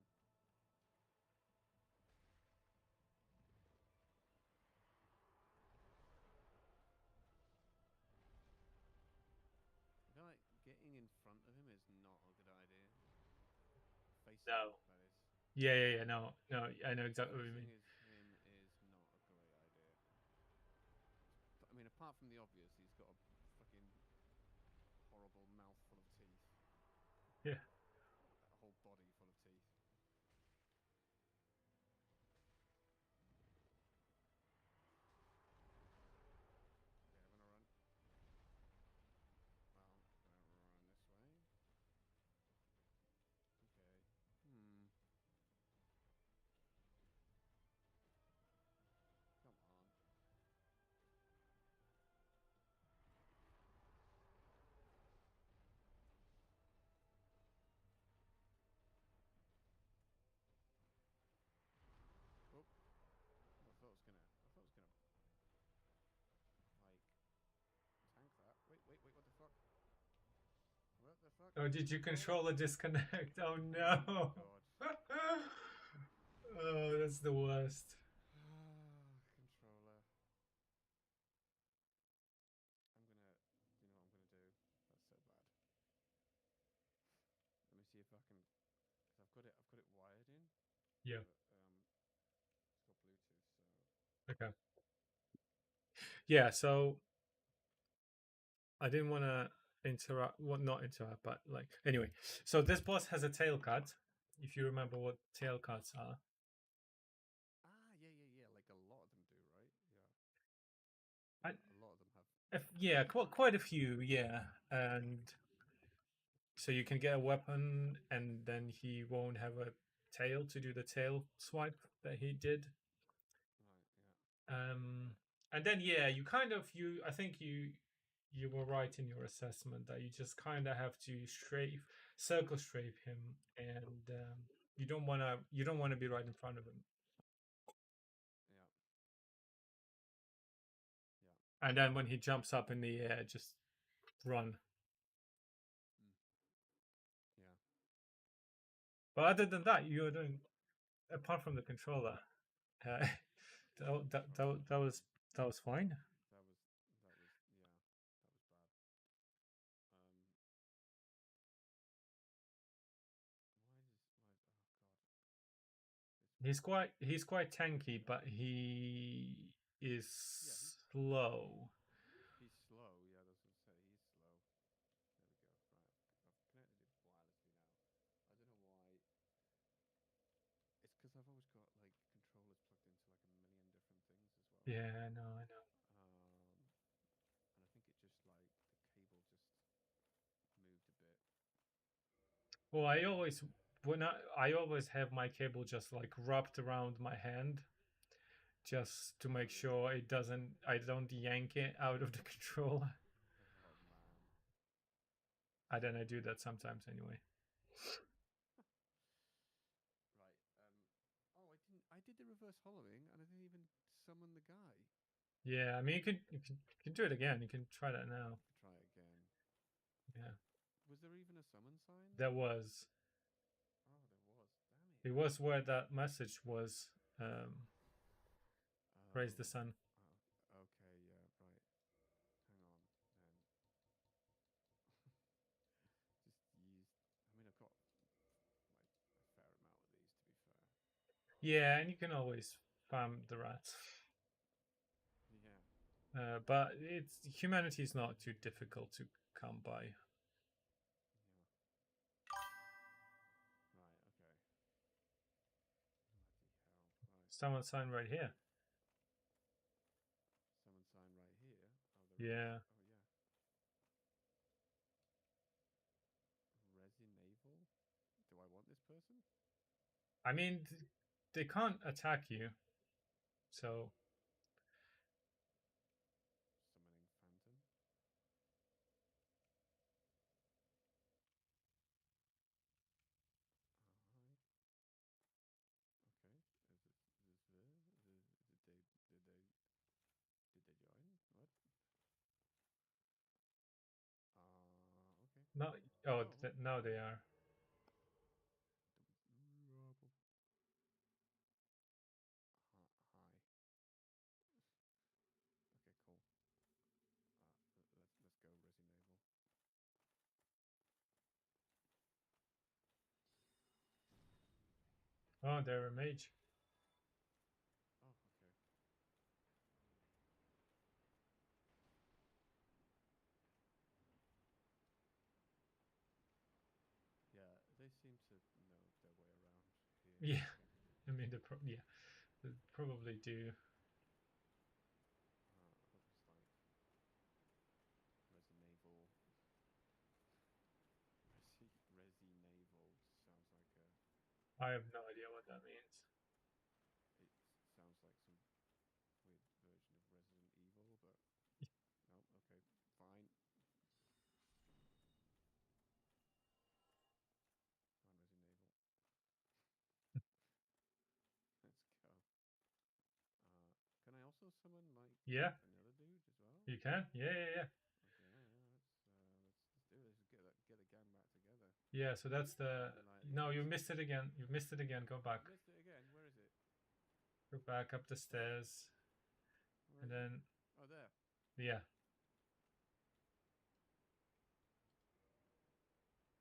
Speaker 2: I feel like getting in front of him is not a good idea. Facing him,
Speaker 1: No.
Speaker 2: that is.
Speaker 1: Yeah, yeah, yeah. No, no. I know exactly what you
Speaker 2: Facing
Speaker 1: mean.
Speaker 2: him is not a great idea. I mean, apart from the obvious, he's got a fucking horrible mouth full of teeth.
Speaker 1: Yeah.
Speaker 2: A whole body full of teeth. Okay, I'm gonna run. Well, gonna run this way. Okay. Come on. Oh, I thought it was gonna. I thought it was gonna like tank that. Wait, wait, wait. What the fuck? What the fuck?
Speaker 1: Oh, did you
Speaker 2: Controller?
Speaker 1: control a disconnect? Oh
Speaker 2: Oh my
Speaker 1: no.
Speaker 2: god.
Speaker 1: Oh, that's the worst.
Speaker 2: Controller. I'm gonna. You know what I'm gonna do? That's so bad. Let me see if I can. Cause I've got it. I've got it wired in.
Speaker 1: Yeah.
Speaker 2: But it's got Bluetooth, so.
Speaker 1: Okay. Yeah. So I didn't want to interrupt. Well, not interrupt, but like anyway. So this boss has a tail cut. If you remember what tail cuts are.
Speaker 2: Ah, yeah, yeah, yeah. Like a lot of them do, right? Yeah.
Speaker 1: I,
Speaker 2: Yeah, a lot of them have.
Speaker 1: yeah, quite a few. Yeah, and so you can get a weapon, and then he won't have a tail to do the tail swipe that he did.
Speaker 2: Right, yeah.
Speaker 1: And then yeah, you kind of you. I think you were right in your assessment that you just kind of have to circle strafe him, and you don't want to be right in front of him.
Speaker 2: Yeah. Yeah.
Speaker 1: And then when he jumps up in the air, just run.
Speaker 2: Mm. Yeah.
Speaker 1: But other than that, you're doing apart from the controller. Uh, that was fine.
Speaker 2: That was. That was. Yeah. That was bad. Um. Why does. Why? Oh God. This one.
Speaker 1: He's quite tanky, but he is
Speaker 2: Yeah.
Speaker 1: slow.
Speaker 2: He's slow. Yeah, that's what I say. He's slow. There we go. Right. I've connected it wirelessly now. I don't know why. It's because I've always got like controllers plugged into like a million different things as well.
Speaker 1: Yeah, I know, I know.
Speaker 2: And I think it just like the cable just moved a bit.
Speaker 1: Well, I always have my cable just like wrapped around my hand, just to
Speaker 2: Oh
Speaker 1: make
Speaker 2: really?
Speaker 1: sure I don't yank it out of the controller.
Speaker 2: Oh man.
Speaker 1: And then I do that sometimes anyway.
Speaker 2: Right. Oh, I didn't. I did the reverse hollowing, and I didn't even summon the guy.
Speaker 1: Yeah, I mean you can do it again. You can try that now.
Speaker 2: I could try it again.
Speaker 1: Yeah,
Speaker 2: Was there even a summon sign
Speaker 1: there
Speaker 2: there?
Speaker 1: was.
Speaker 2: Oh, there was. Damn it.
Speaker 1: It was where that message was. Praise the
Speaker 2: Oh.
Speaker 1: sun.
Speaker 2: Okay. Yeah. Right. Hang on. Then just use. I mean, I've got like a fair amount of these, to be fair.
Speaker 1: Yeah, and you can always farm the rats.
Speaker 2: Yeah.
Speaker 1: But it's humanity is not too difficult to come by.
Speaker 2: Yeah. Right. Okay. Bloody hell. Right.
Speaker 1: Someone sign right here.
Speaker 2: Summon sign right here. Oh, there is.
Speaker 1: Yeah,
Speaker 2: Oh, yeah. Resin Naval. Do I want this person?
Speaker 1: I mean, they can't attack you, so
Speaker 2: Summoning Phantom. Alright. Okay. Did they did they join? What? Okay.
Speaker 1: no. Oh,
Speaker 2: Oh, okay.
Speaker 1: now they are.
Speaker 2: Hi. Okay, cool. Let's go Resi Naval.
Speaker 1: Oh, they're a mage.
Speaker 2: Oh, okay. Yeah, they seem to know their way around here.
Speaker 1: Yeah,
Speaker 2: I think.
Speaker 1: I mean, yeah, they probably do.
Speaker 2: I hope it's like Resi Naval. Resi Naval sounds like a.
Speaker 1: I have no idea what that means.
Speaker 2: It sounds like some weird version of Resident Evil, but no. Okay, fine. Fine, Resi Naval. Let's go. Can I also summon like
Speaker 1: Yeah,
Speaker 2: another dude as well?
Speaker 1: you can. Yeah.
Speaker 2: Okay, yeah. Let's do this. Get the gang back together.
Speaker 1: Yeah, so that's the.
Speaker 2: Maybe like
Speaker 1: No, you
Speaker 2: use
Speaker 1: missed it again. You missed it again. Go
Speaker 2: I
Speaker 1: back.
Speaker 2: missed it again. Where is it?
Speaker 1: Go back up the stairs,
Speaker 2: Where
Speaker 1: and
Speaker 2: is it?
Speaker 1: then
Speaker 2: Oh, there.
Speaker 1: yeah.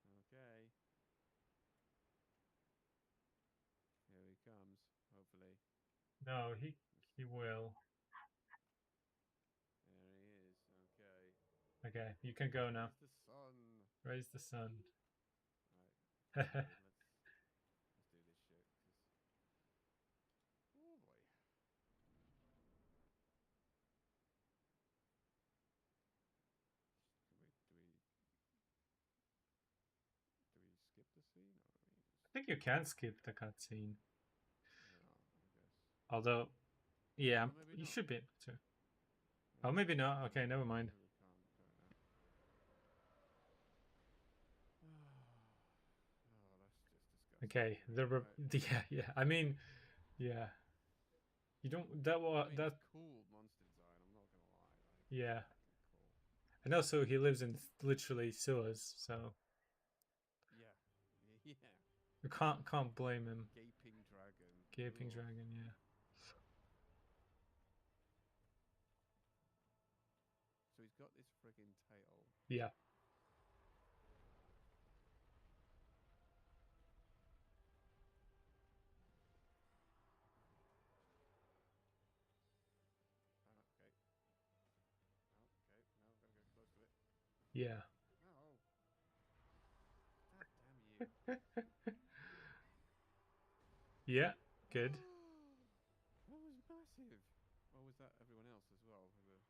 Speaker 2: Okay. Here he comes. Hopefully.
Speaker 1: No, he will.
Speaker 2: There he is. Okay.
Speaker 1: Okay, you can go now.
Speaker 2: Raise the sun.
Speaker 1: Raise the sun.
Speaker 2: Right. Okay. Let's do this shit. Cause oh boy. Do we skip the scene or do we just?
Speaker 1: I think you can skip the cutscene.
Speaker 2: Yeah, I guess.
Speaker 1: Although, yeah,
Speaker 2: Oh, maybe
Speaker 1: you
Speaker 2: not.
Speaker 1: should be able to. Oh,
Speaker 2: Maybe
Speaker 1: maybe
Speaker 2: not.
Speaker 1: not. Okay, never mind.
Speaker 2: Maybe we can't. Fair enough. Oh, that's just disgusting.
Speaker 1: Okay, the
Speaker 2: Right.
Speaker 1: yeah. I mean, yeah. You don't. That
Speaker 2: I
Speaker 1: was
Speaker 2: mean, it's
Speaker 1: that.
Speaker 2: cool monster design. I'm not gonna lie. Like, it's
Speaker 1: Yeah,
Speaker 2: fucking cool.
Speaker 1: and also he lives in literally sewers, so
Speaker 2: Yeah. Yeah.
Speaker 1: you can't blame him.
Speaker 2: Gaping dragon.
Speaker 1: Gaping
Speaker 2: Ugh.
Speaker 1: dragon. Yeah.
Speaker 2: So he's got this friggin' tail.
Speaker 1: Yeah.
Speaker 2: Okay. No. Okay. No, I'm gonna go close to it.
Speaker 1: Yeah.
Speaker 2: No. God damn you.
Speaker 1: Yeah. Good.
Speaker 2: That was massive. Or was that everyone else as well? Oh,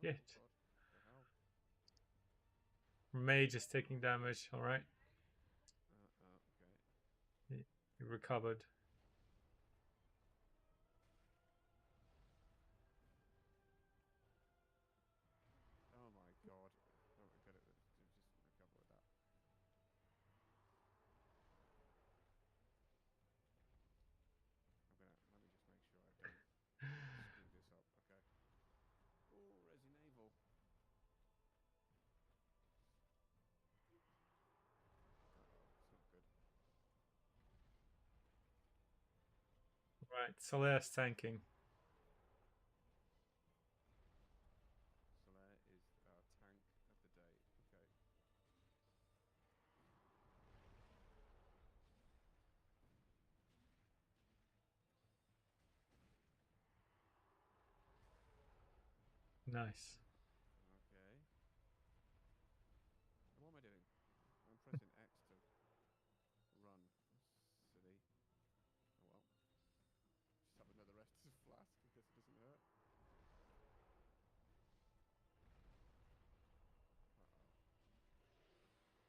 Speaker 2: oh
Speaker 1: Shit.
Speaker 2: god. What the hell?
Speaker 1: Mage is taking damage. All right.
Speaker 2: Okay.
Speaker 1: He recovered.
Speaker 2: Oh my god. Oh, I got it. Just recover with that. Let me just make sure I don't screw this up. Okay. Oh, Resi Naval. Uh-oh, it's not good.
Speaker 1: Right. Solaire tanking.
Speaker 2: Solaire is our tank of the day. Okay.
Speaker 1: Nice.
Speaker 2: Okay. And what am I doing? I'm pressing X to run. Silly. Oh well. Just have another Estus flask. I guess it doesn't hurt.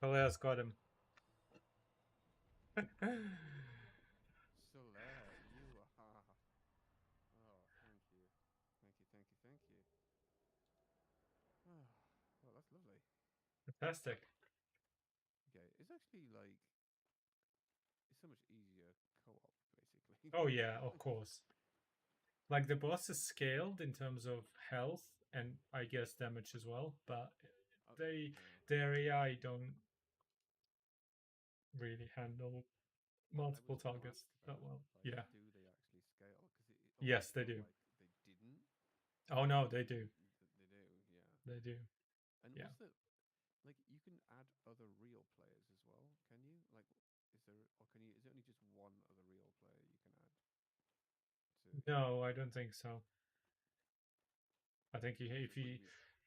Speaker 1: Solare's got him.
Speaker 2: Solaire, you are. Oh, thank you. Thank you, thank you, thank you. Oh, well, that's lovely.
Speaker 1: Fantastic.
Speaker 2: Okay, it's actually like it's so much easier co-op, basically.
Speaker 1: Oh yeah, of
Speaker 2: Like,
Speaker 1: course. Like the boss is scaled in terms of health and I guess damage as well, but they
Speaker 2: yeah.
Speaker 1: their AI don't really handle
Speaker 2: I was
Speaker 1: multiple
Speaker 2: going to
Speaker 1: targets
Speaker 2: ask
Speaker 1: that
Speaker 2: that.
Speaker 1: well.
Speaker 2: Like,
Speaker 1: Yeah.
Speaker 2: do they actually scale? Because it always
Speaker 1: Yes, they
Speaker 2: felt
Speaker 1: do.
Speaker 2: like they didn't.
Speaker 1: Oh no, they
Speaker 2: But
Speaker 1: do.
Speaker 2: they do, yeah.
Speaker 1: They do.
Speaker 2: And
Speaker 1: Yeah.
Speaker 2: what's the like? You can add other real players as well, can you? Like, is there or can you? Is it only just one other real player you can add to your
Speaker 1: No, I
Speaker 2: party?
Speaker 1: don't think so. I think
Speaker 2: Because
Speaker 1: if
Speaker 2: it wouldn't
Speaker 1: you
Speaker 2: be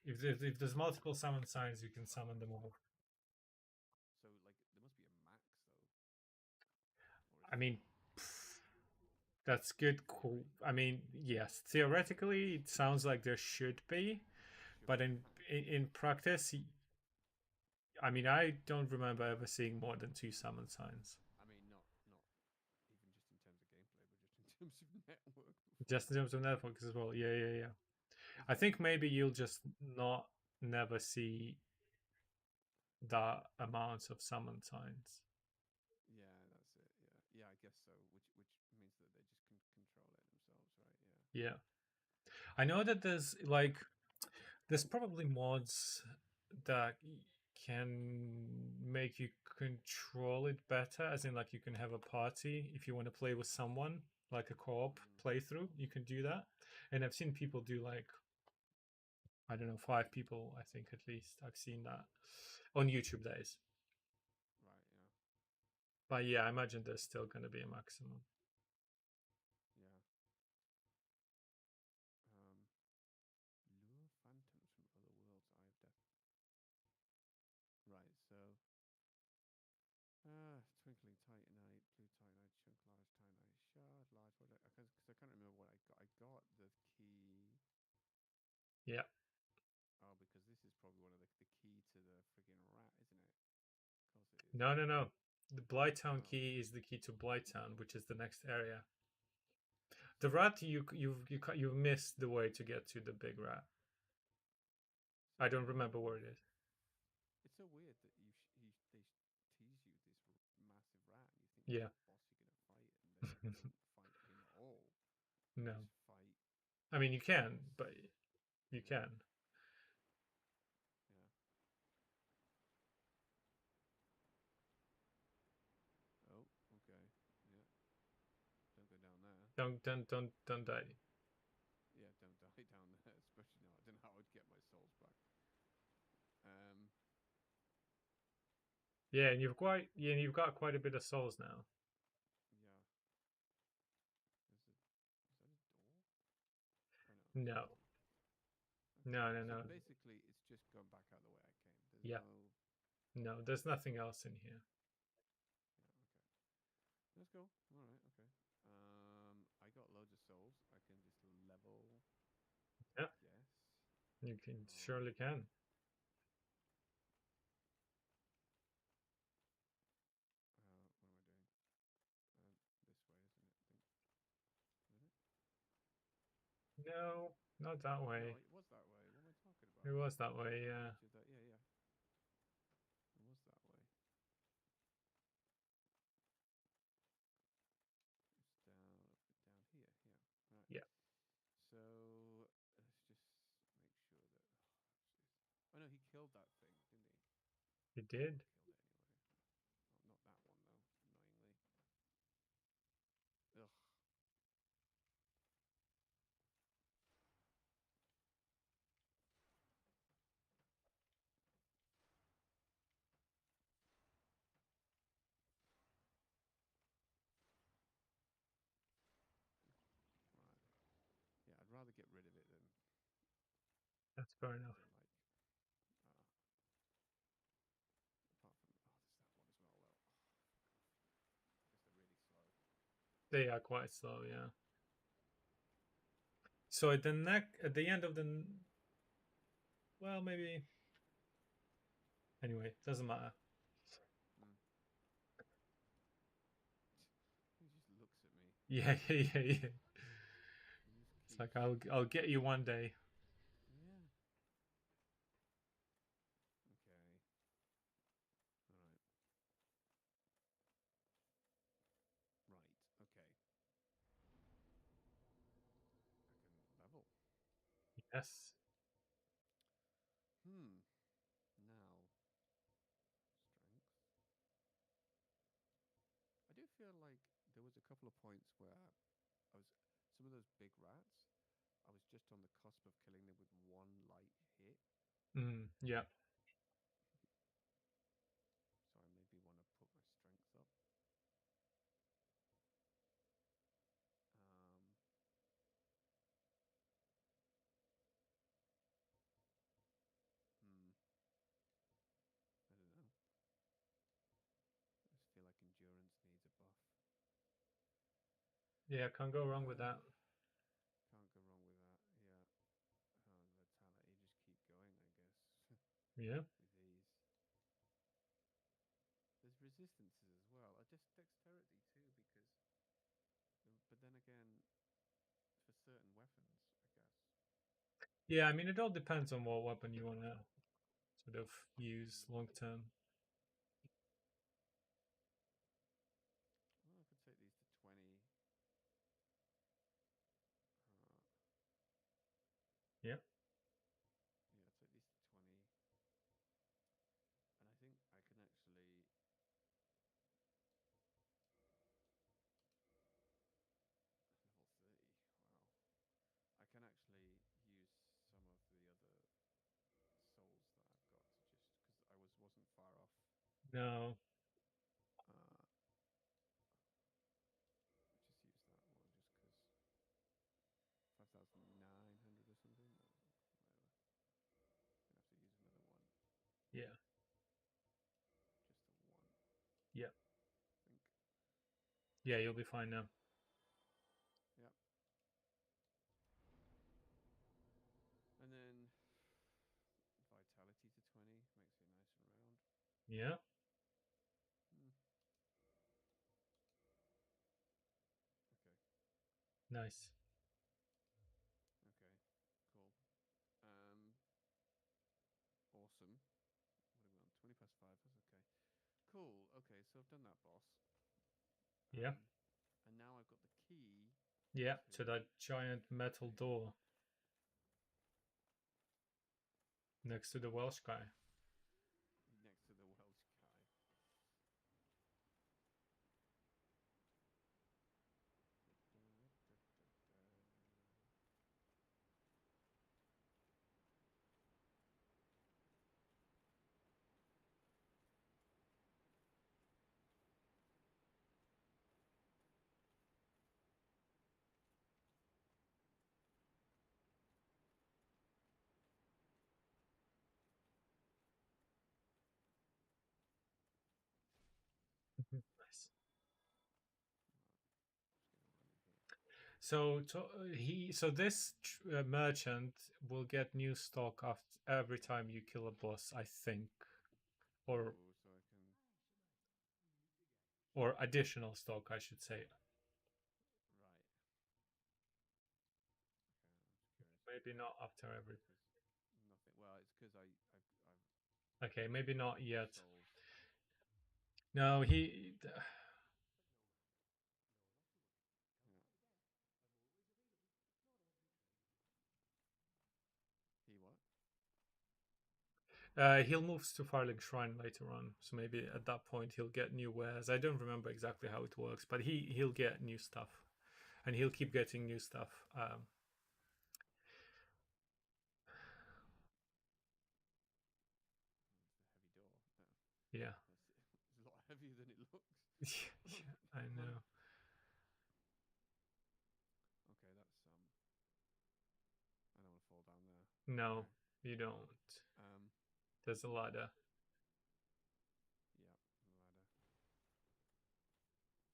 Speaker 1: if there's multiple summon signs, you can summon them all.
Speaker 2: so. Like, there must be a max though, or is
Speaker 1: I
Speaker 2: there
Speaker 1: mean,
Speaker 2: not?
Speaker 1: that's good. Cool. I mean, yes, theoretically, it sounds like there should be,
Speaker 2: There should
Speaker 1: but
Speaker 2: be.
Speaker 1: in practice, I mean, I don't remember ever seeing more than two summon signs.
Speaker 2: I mean, not even just in terms of gameplay, but just in terms of network
Speaker 1: Just in
Speaker 2: performance.
Speaker 1: terms of networks as well. Yeah, yeah, yeah.
Speaker 2: Is
Speaker 1: I
Speaker 2: it?
Speaker 1: think maybe you'll just not never see that amount of summon signs.
Speaker 2: Yeah, that's it. Yeah, yeah, I guess so. Which means that they just can control it themselves, right? Yeah.
Speaker 1: Yeah. I know that there's probably mods that can make you control it better, as in like you can have a party if you want to play with someone, like a co-op
Speaker 2: Mm,
Speaker 1: playthrough, you can do that. And I've seen people do like, I don't know, 5 people, I think at least. I've seen that on YouTube days.
Speaker 2: right. Yeah.
Speaker 1: But yeah, I imagine there's still going to be a maximum.
Speaker 2: Yeah. Lure phantoms from other worlds. Eye of death. Right. So. Twinkling titanite, blue titanite, chunk large titanite shard, large. Because I can't remember what I got. I got the key.
Speaker 1: Yeah.
Speaker 2: Oh, because this is probably one of the key to the friggin' rat, isn't it? Of course it is.
Speaker 1: No, no, no. The Blighttown
Speaker 2: Oh,
Speaker 1: key is the key to Blighttown, which is the next area. The
Speaker 2: so
Speaker 1: rat you missed the way to get to the big rat.
Speaker 2: so
Speaker 1: I don't remember where it is.
Speaker 2: it's so weird that they tease you this massive rat, and you think that's
Speaker 1: Yeah.
Speaker 2: the boss you're gonna fight, and then you don't fight him at all. You
Speaker 1: No.
Speaker 2: just fight
Speaker 1: I mean, you can,
Speaker 2: this.
Speaker 1: but you
Speaker 2: Yeah,
Speaker 1: can.
Speaker 2: yeah. Oh, okay. Yeah. Don't go down there.
Speaker 1: Don't die.
Speaker 2: Yeah, don't die down there. Especially now. I don't know how I'd get my souls back. Um.
Speaker 1: Yeah, and you've got quite a bit of souls now.
Speaker 2: Yeah. Is that a door? Oh no, it's
Speaker 1: No.
Speaker 2: just a. Okay.
Speaker 1: No, no,
Speaker 2: So
Speaker 1: no.
Speaker 2: basically, it's just going back out the way I came. There's
Speaker 1: Yeah.
Speaker 2: no.
Speaker 1: No, there's nothing else in here.
Speaker 2: Yeah. Okay. Let's go. All right. Okay. I got loads of souls. I can just level, I
Speaker 1: Yeah,
Speaker 2: guess.
Speaker 1: you can
Speaker 2: Or
Speaker 1: surely can.
Speaker 2: what am I doing? This way, isn't it? I think. Isn't it?
Speaker 1: No, not that
Speaker 2: No,
Speaker 1: way.
Speaker 2: it was that way. What am I talking
Speaker 1: It
Speaker 2: about?
Speaker 1: was that
Speaker 2: At
Speaker 1: way,
Speaker 2: the
Speaker 1: yeah.
Speaker 2: edge of that. Yeah, yeah. It was that way. It's down here. Yeah. Right.
Speaker 1: Yeah,
Speaker 2: So let's just make sure that. Oh, jeez. Oh no, he killed that thing, didn't he?
Speaker 1: it did.
Speaker 2: Or killed it anyway. Oh, not that one though. Annoyingly. Ugh. Right. Yeah, I'd rather get rid of it
Speaker 1: That's fair enough.
Speaker 2: than like. Uh, apart from there's that one as well though. Oh, fuck off. I guess they're really slow.
Speaker 1: They are quite slow, yeah. So at the end of well, maybe. Anyway, doesn't matter. Yeah, yeah, yeah, yeah.
Speaker 2: It just
Speaker 1: It's like
Speaker 2: keeps.
Speaker 1: I'll get you one day.
Speaker 2: Yeah. Okay. All right. Right. Okay. I can level.
Speaker 1: Yes.
Speaker 2: Hmm. Now, strength. I do feel like there was a couple of points where I was some of those big rats. I was just on the cusp of killing them with one light hit.
Speaker 1: Yeah.
Speaker 2: So I maybe want to put my strength up. Um, hmm. I don't know. I just feel like endurance needs a buff.
Speaker 1: Yeah, can't go wrong with
Speaker 2: Uh,
Speaker 1: that.
Speaker 2: can't go wrong with that. Yeah. Vitality, just keep going, I guess.
Speaker 1: Yeah.
Speaker 2: With these. There's resistances as well. I just dexterity too, because. But then again, for certain weapons, I guess.
Speaker 1: Yeah, I mean it all depends on what weapon you want to sort of use long term.
Speaker 2: Well, I could take these to 20. Uh,
Speaker 1: Yeah.
Speaker 2: yeah, take these to 20. And I think I can actually level 30. Wow. I can actually use some of the other souls that I've got to just because I wasn't far off.
Speaker 1: No.
Speaker 2: Uh, just use that one just because 5,900 or something. No, whatever. Gonna have to use another one.
Speaker 1: Yeah.
Speaker 2: Just the one.
Speaker 1: Yeah.
Speaker 2: I think.
Speaker 1: Yeah, you'll be fine now.
Speaker 2: Yep. And then vitality to 20 makes it nice and round.
Speaker 1: Yeah.
Speaker 2: Hmm. Okay.
Speaker 1: Nice.
Speaker 2: Okay. Cool. Um. Awesome. What are we on? 20 plus 5. That's okay. Cool. Okay, so I've done that boss.
Speaker 1: Yeah.
Speaker 2: And now I've got the key
Speaker 1: Yeah.
Speaker 2: to
Speaker 1: To that giant metal door next to the Welsh guy.
Speaker 2: next to the Welsh guy.
Speaker 1: Nice.
Speaker 2: Just gonna run in here.
Speaker 1: So this merchant will get new stock after every time you kill a boss, I think, or
Speaker 2: Oh, so I can.
Speaker 1: additional stock, I should say.
Speaker 2: Right. Okay, I'm just curious
Speaker 1: Maybe
Speaker 2: why.
Speaker 1: not after every.
Speaker 2: Because nothing. Well, it's because I've
Speaker 1: Okay, maybe not
Speaker 2: got
Speaker 1: yet.
Speaker 2: souls.
Speaker 1: No, he.
Speaker 2: Yeah. He what?
Speaker 1: He'll move to Firling Shrine later on, so maybe at that point he'll get new wares. I don't remember exactly how it works, but he'll get new stuff, and he'll keep getting new stuff.
Speaker 2: It's a heavy door.
Speaker 1: Yeah,
Speaker 2: It's a lot heavier than it looks.
Speaker 1: yeah, I know.
Speaker 2: Okay, that's I don't want to fall down there.
Speaker 1: No,
Speaker 2: Okay.
Speaker 1: you don't.
Speaker 2: Um.
Speaker 1: There's a ladder.
Speaker 2: Yeah. Ladder.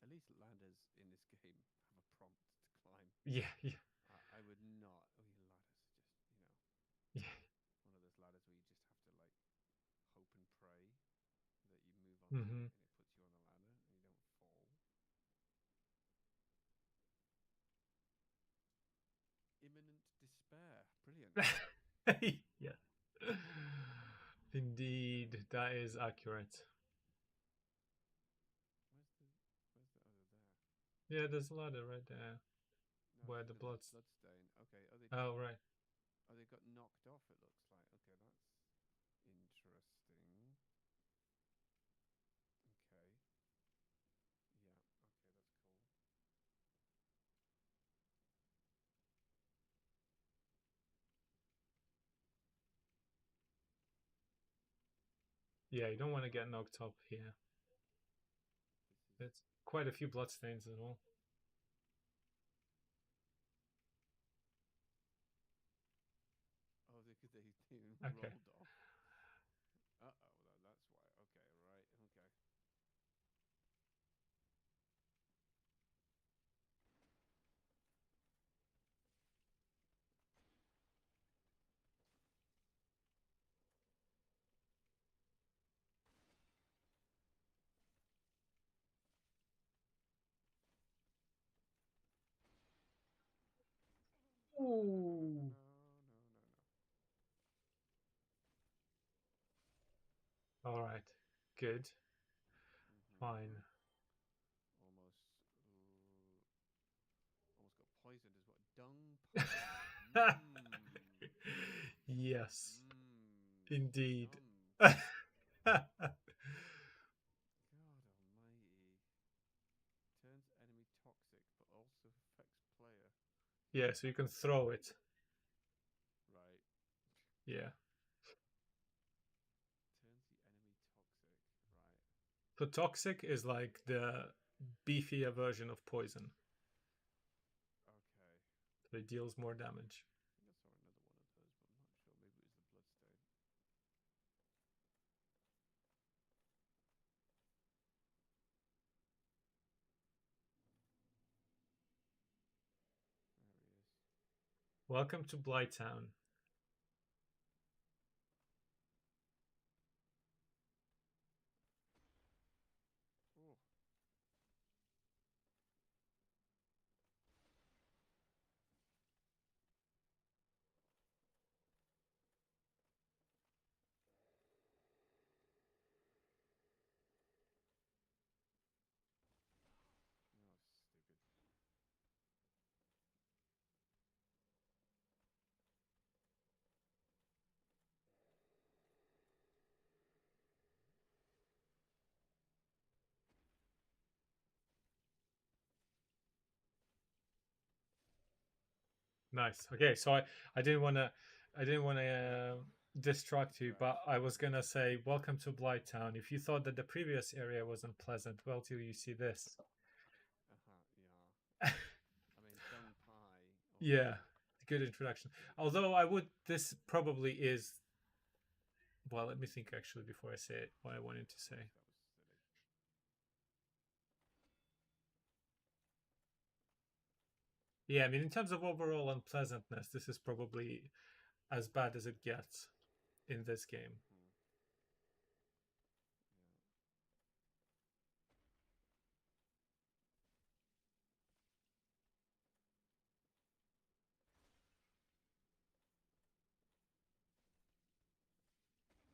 Speaker 2: At least ladders in this game have a prompt to climb.
Speaker 1: Yeah, yeah,
Speaker 2: I would not. Oh, your ladders are just
Speaker 1: yeah.
Speaker 2: one of those ladders where you just have to like hope and pray that you move onto
Speaker 1: Mm-hmm.
Speaker 2: it and it puts you on the ladder and you don't fall.
Speaker 1: Yeah. Indeed, that is accurate.
Speaker 2: Where's the other there?
Speaker 1: Yeah, there's a ladder right there
Speaker 2: No,
Speaker 1: where
Speaker 2: it's
Speaker 1: the
Speaker 2: because
Speaker 1: blood's.
Speaker 2: it's blood stain. Okay.
Speaker 1: Oh, right.
Speaker 2: Oh, they got knocked off. It looks like. Okay, that's interesting. Okay. Yeah. Okay, that's cool.
Speaker 1: Yeah, you don't want to get knocked up here.
Speaker 2: This is.
Speaker 1: It's quite a few bloodstains as well.
Speaker 2: Oh, they
Speaker 1: Okay.
Speaker 2: rolled off. Uh-oh, that's why. Okay, right. Okay.
Speaker 1: Ooh.
Speaker 2: No, no, no, no.
Speaker 1: All right. Good.
Speaker 2: Mm-hmm.
Speaker 1: Fine.
Speaker 2: Almost, almost got poisoned as well. Dung pudding. Mmm.
Speaker 1: Yes,
Speaker 2: Mmm.
Speaker 1: indeed.
Speaker 2: Yum. God almighty. Turns enemy toxic, but also affects player.
Speaker 1: Yeah, so you can throw it.
Speaker 2: Right.
Speaker 1: Yeah.
Speaker 2: Turns the enemy toxic. Right.
Speaker 1: So toxic is like the beefier version of poison.
Speaker 2: Okay.
Speaker 1: So it deals more damage.
Speaker 2: I think I saw another one of those, but I'm not sure. Maybe it was the bloodstain. There he is.
Speaker 1: Welcome to Blighttown.
Speaker 2: Oh. Oh, stupid.
Speaker 1: Nice. Okay, so I didn't want to distract you, but I was gonna say welcome to Blighttown. If you thought that the previous area was unpleasant, well, till you see this.
Speaker 2: Uh-huh, yeah. I mean, dung pie.
Speaker 1: Yeah,
Speaker 2: Okay.
Speaker 1: good introduction. Although I would, this probably is. Well, let me think actually before I say it. What I wanted to say.
Speaker 2: That was silly.
Speaker 1: Yeah, I mean, in terms of overall unpleasantness, this is probably as bad as it gets in this game.
Speaker 2: Mm-hmm.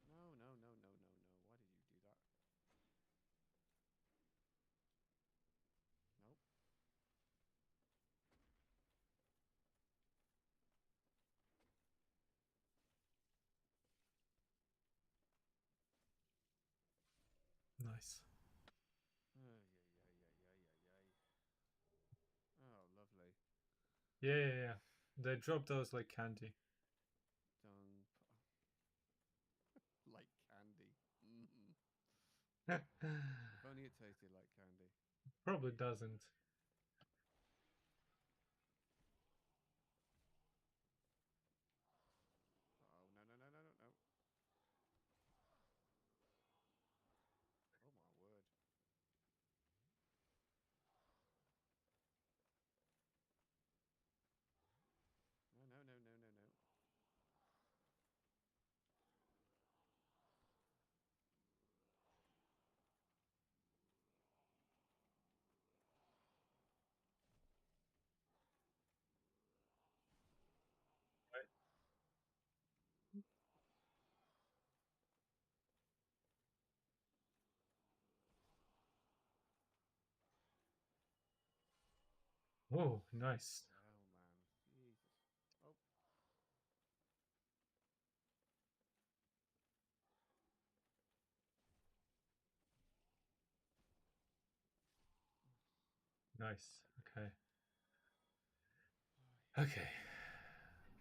Speaker 2: Yeah. No, no, no, no, no, no. Why did you do that? Nope.
Speaker 1: Nice.
Speaker 2: Ay, ay, ay, ay, ay, ay, ay. Oh, lovely.
Speaker 1: Yeah, yeah, yeah. They drop those like candy.
Speaker 2: Dung like candy. Mm-hmm. If only it tasted like candy.
Speaker 1: Probably doesn't.
Speaker 2: Oh, no, no, no, no, no, no. Oh, my word. No, no, no, no, no, no.
Speaker 1: Oh, nice.
Speaker 2: Hell, man. Jesus. Oh,
Speaker 1: Nice. Okay.
Speaker 2: oh,
Speaker 1: Okay.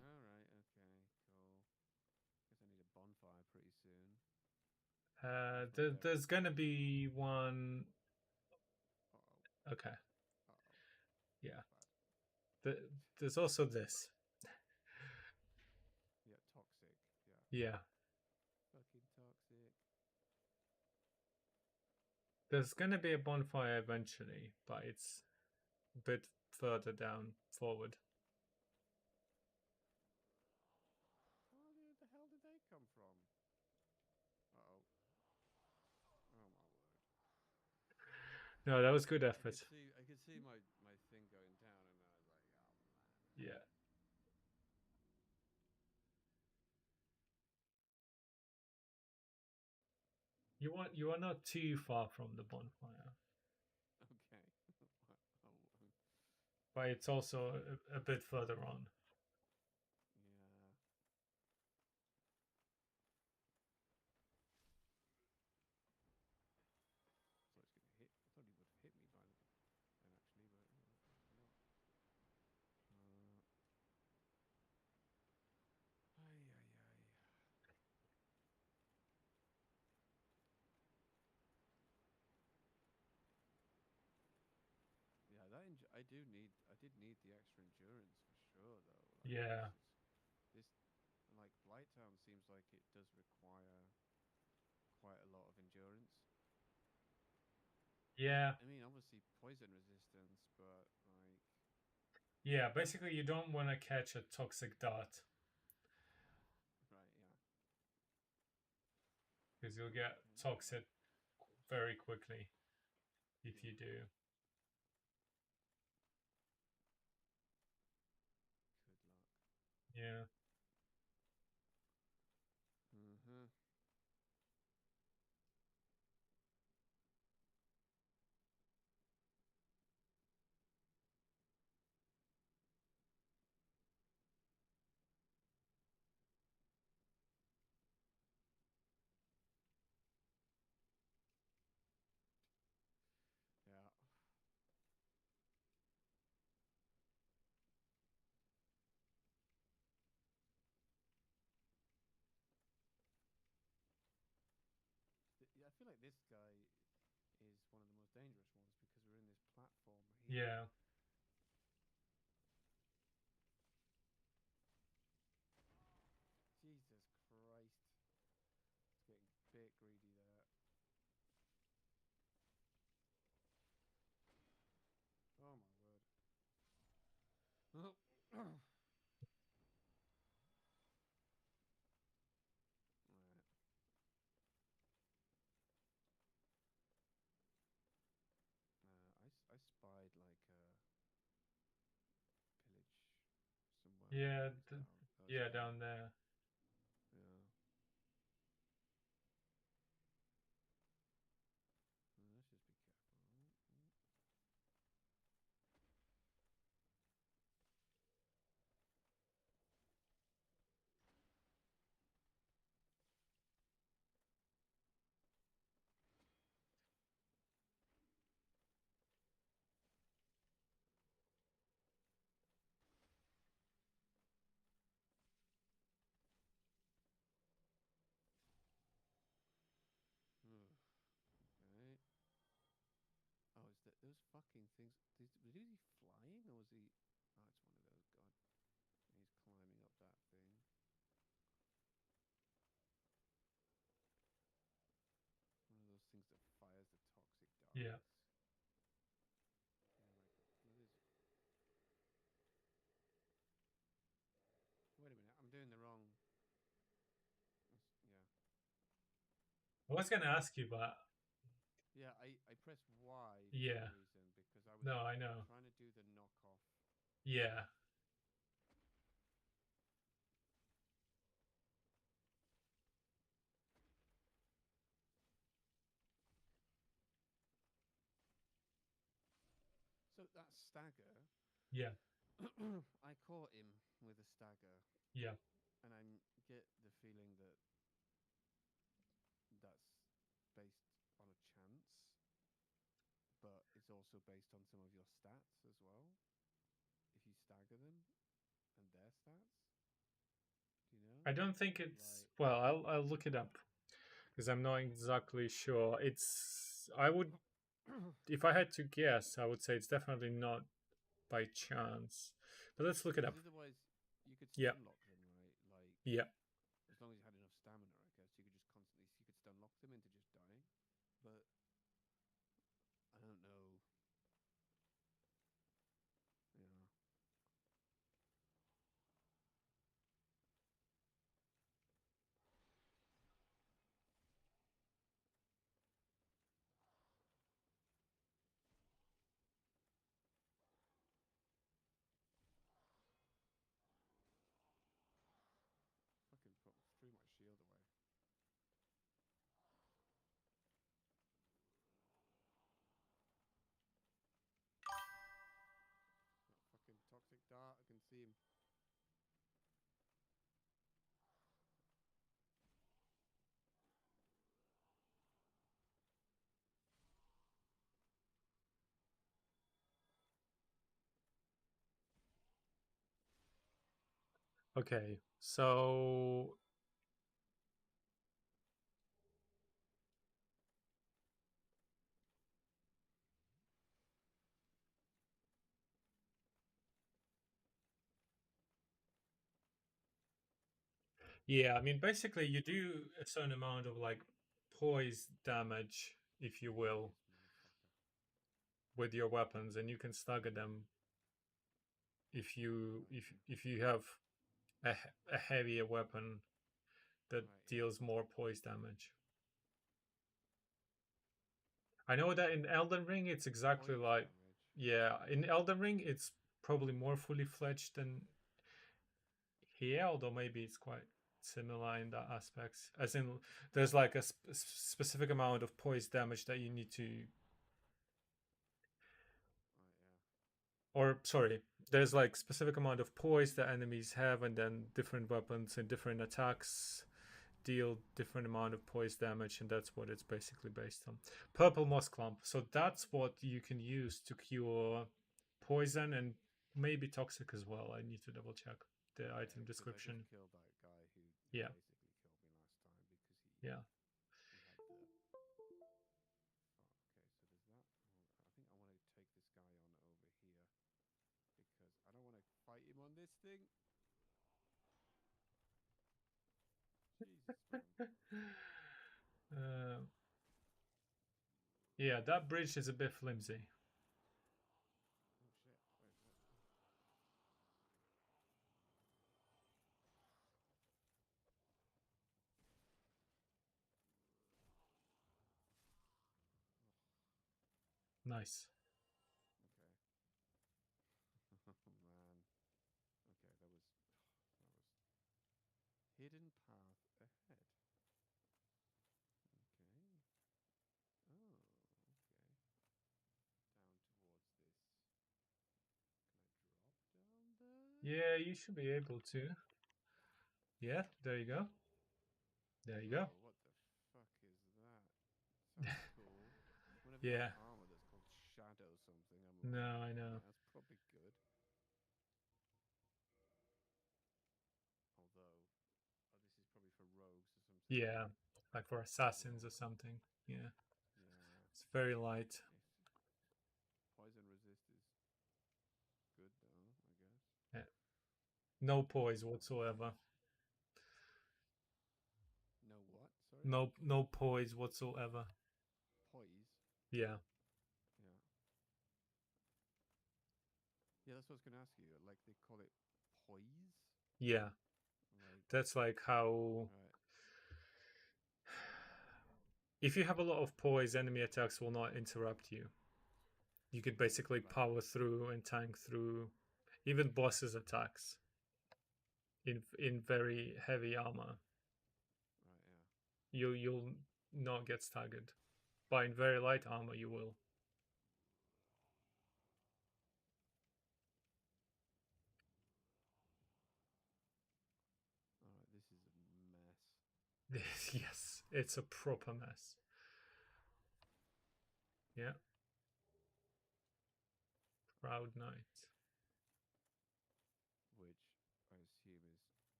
Speaker 2: all right. Okay. Cool. Guess I need a bonfire pretty soon.
Speaker 1: There's gonna be one.
Speaker 2: Uh oh.
Speaker 1: Okay.
Speaker 2: Uh oh.
Speaker 1: Yeah.
Speaker 2: That's bad.
Speaker 1: There's also this.
Speaker 2: Yeah. Toxic. Yeah.
Speaker 1: Yeah.
Speaker 2: Fucking toxic.
Speaker 1: There's gonna be a bonfire eventually, but it's a bit further down forward.
Speaker 2: Where the hell did they come from? Uh oh. Oh my word.
Speaker 1: No, that was good effort.
Speaker 2: I could see my thing going down, and I was like, oh man.
Speaker 1: Yeah. You are not too far from the bonfire,
Speaker 2: Okay. Oh,
Speaker 1: but it's also a bit further on.
Speaker 2: yeah. So it's gonna hit. I thought he would hit me by the then actually, but apparently not. Ay ay ay. Yeah, I do need. I did need the extra endurance for sure, though. Like
Speaker 1: Yeah.
Speaker 2: this like Blighttown seems like it does require quite a lot of endurance.
Speaker 1: Yeah.
Speaker 2: I mean, obviously poison resistance, but like,
Speaker 1: Yeah. Basically, you don't want to catch a toxic dart
Speaker 2: right? Yeah.
Speaker 1: because you'll get
Speaker 2: Okay.
Speaker 1: toxic very quickly if you
Speaker 2: Yeah.
Speaker 1: do.
Speaker 2: Good luck.
Speaker 1: Yeah.
Speaker 2: Mhm. Yeah. I feel like this guy is one of the most dangerous ones because we're in this platform here.
Speaker 1: Yeah.
Speaker 2: Jesus Christ. It's getting a bit greedy there. Oh my word. Right. I spied like a village somewhere. I
Speaker 1: Yeah.
Speaker 2: think it's down. Oh, it's
Speaker 1: Yeah.
Speaker 2: there.
Speaker 1: Down there.
Speaker 2: Yeah. Let's just be careful. Okay. Oh, is that those fucking things? Was he flying or was he? Oh, it's one of those. God, he's climbing up that thing. One of those things that fires the toxic
Speaker 1: Yeah.
Speaker 2: darts. Oh my god, what is it? Wait a minute, I'm doing the wrong. Yeah,
Speaker 1: I was gonna ask you, but
Speaker 2: yeah. I pressed Y for some
Speaker 1: yeah.
Speaker 2: reason because I was
Speaker 1: No, I know.
Speaker 2: trying to do the knockoff.
Speaker 1: Yeah.
Speaker 2: So that stagger.
Speaker 1: Yeah.
Speaker 2: I caught him with a stagger,
Speaker 1: Yeah.
Speaker 2: and I get the feeling that that's based on a chance, but it's also based on some of your stats as well. If you stagger them and their stats, do you know?
Speaker 1: I don't think it's
Speaker 2: Like,
Speaker 1: well. I'll look it up because I'm not exactly sure. It's I would if I had to guess, I would say it's definitely not by chance. But let's look it
Speaker 2: because
Speaker 1: up.
Speaker 2: otherwise you could
Speaker 1: Yeah.
Speaker 2: stun lock them, right? Like,
Speaker 1: Yeah.
Speaker 2: as long as you had enough stamina, I guess you could just constantly you could stun lock them into just dying. But I don't know. Yeah. Fucking threw my shield away. That fucking toxic dart. I can see him.
Speaker 1: Okay. So yeah, I mean, basically, you do a certain amount of like poise damage, if you will,
Speaker 2: This motherfucker.
Speaker 1: with your weapons, and you can stagger them
Speaker 2: Right.
Speaker 1: if you have a heavier weapon that
Speaker 2: Right. Yeah.
Speaker 1: deals more poise damage. I know that in Elden Ring, it's exactly
Speaker 2: Poise
Speaker 1: like
Speaker 2: damage.
Speaker 1: yeah, in Elden Ring, it's probably more fully fledged than here, although maybe it's quite similar in that aspect. As in, there's like a specific amount of poise damage that you need to,
Speaker 2: Right. Yeah.
Speaker 1: or sorry, there's like specific amount of poise that enemies have, and then different weapons and different attacks deal different amount of poise damage, and that's what it's basically based on. Purple moss clump. So that's what you can use to cure poison and maybe toxic as well. I need to double check the
Speaker 2: Yeah.
Speaker 1: item
Speaker 2: Because I just
Speaker 1: description.
Speaker 2: killed that guy who
Speaker 1: Yeah,
Speaker 2: basically killed me last time because
Speaker 1: yeah.
Speaker 2: he had the. Oh, okay. So there's that. I think I want to take this guy on over here because I don't want to fight him on this thing. Jesus, man.
Speaker 1: Uh, yeah, that bridge is a bit flimsy.
Speaker 2: Oh shit. Wait. What?
Speaker 1: Nice.
Speaker 2: Okay. Oh man. Okay. That was hidden path ahead. Okay. Oh. Okay. Down towards this. Can I drop down there?
Speaker 1: Yeah, you should be able to. Yeah, there you go. There you go.
Speaker 2: Oh, what the fuck is that? Sounds cool. Whenever you have
Speaker 1: Yeah.
Speaker 2: armor that's called shadow something, I'm
Speaker 1: No,
Speaker 2: like,
Speaker 1: I
Speaker 2: yeah,
Speaker 1: know.
Speaker 2: that's probably good. Although, oh, this is probably for rogues or something.
Speaker 1: Yeah, like for assassins or
Speaker 2: Oh,
Speaker 1: something. Yeah,
Speaker 2: yeah.
Speaker 1: it's very light.
Speaker 2: If poison resist is good though, I guess.
Speaker 1: Yeah. No poise
Speaker 2: Oh,
Speaker 1: whatsoever.
Speaker 2: no what? Sorry?
Speaker 1: No poise whatsoever.
Speaker 2: Poise?
Speaker 1: Yeah,
Speaker 2: Yeah. Yeah, that's what I was going to ask you. Like, they call it poise?
Speaker 1: yeah.
Speaker 2: Like,
Speaker 1: That's like how
Speaker 2: right.
Speaker 1: if you have a lot of poise, enemy attacks will not interrupt you. You could
Speaker 2: Yeah,
Speaker 1: basically
Speaker 2: like,
Speaker 1: power through and tank through even bosses' attacks in very heavy armor.
Speaker 2: right, yeah.
Speaker 1: You'll not get staggered, but in very light armor you will. Yes, it's a proper mess. Yeah. Proud Knight.
Speaker 2: Which I assume is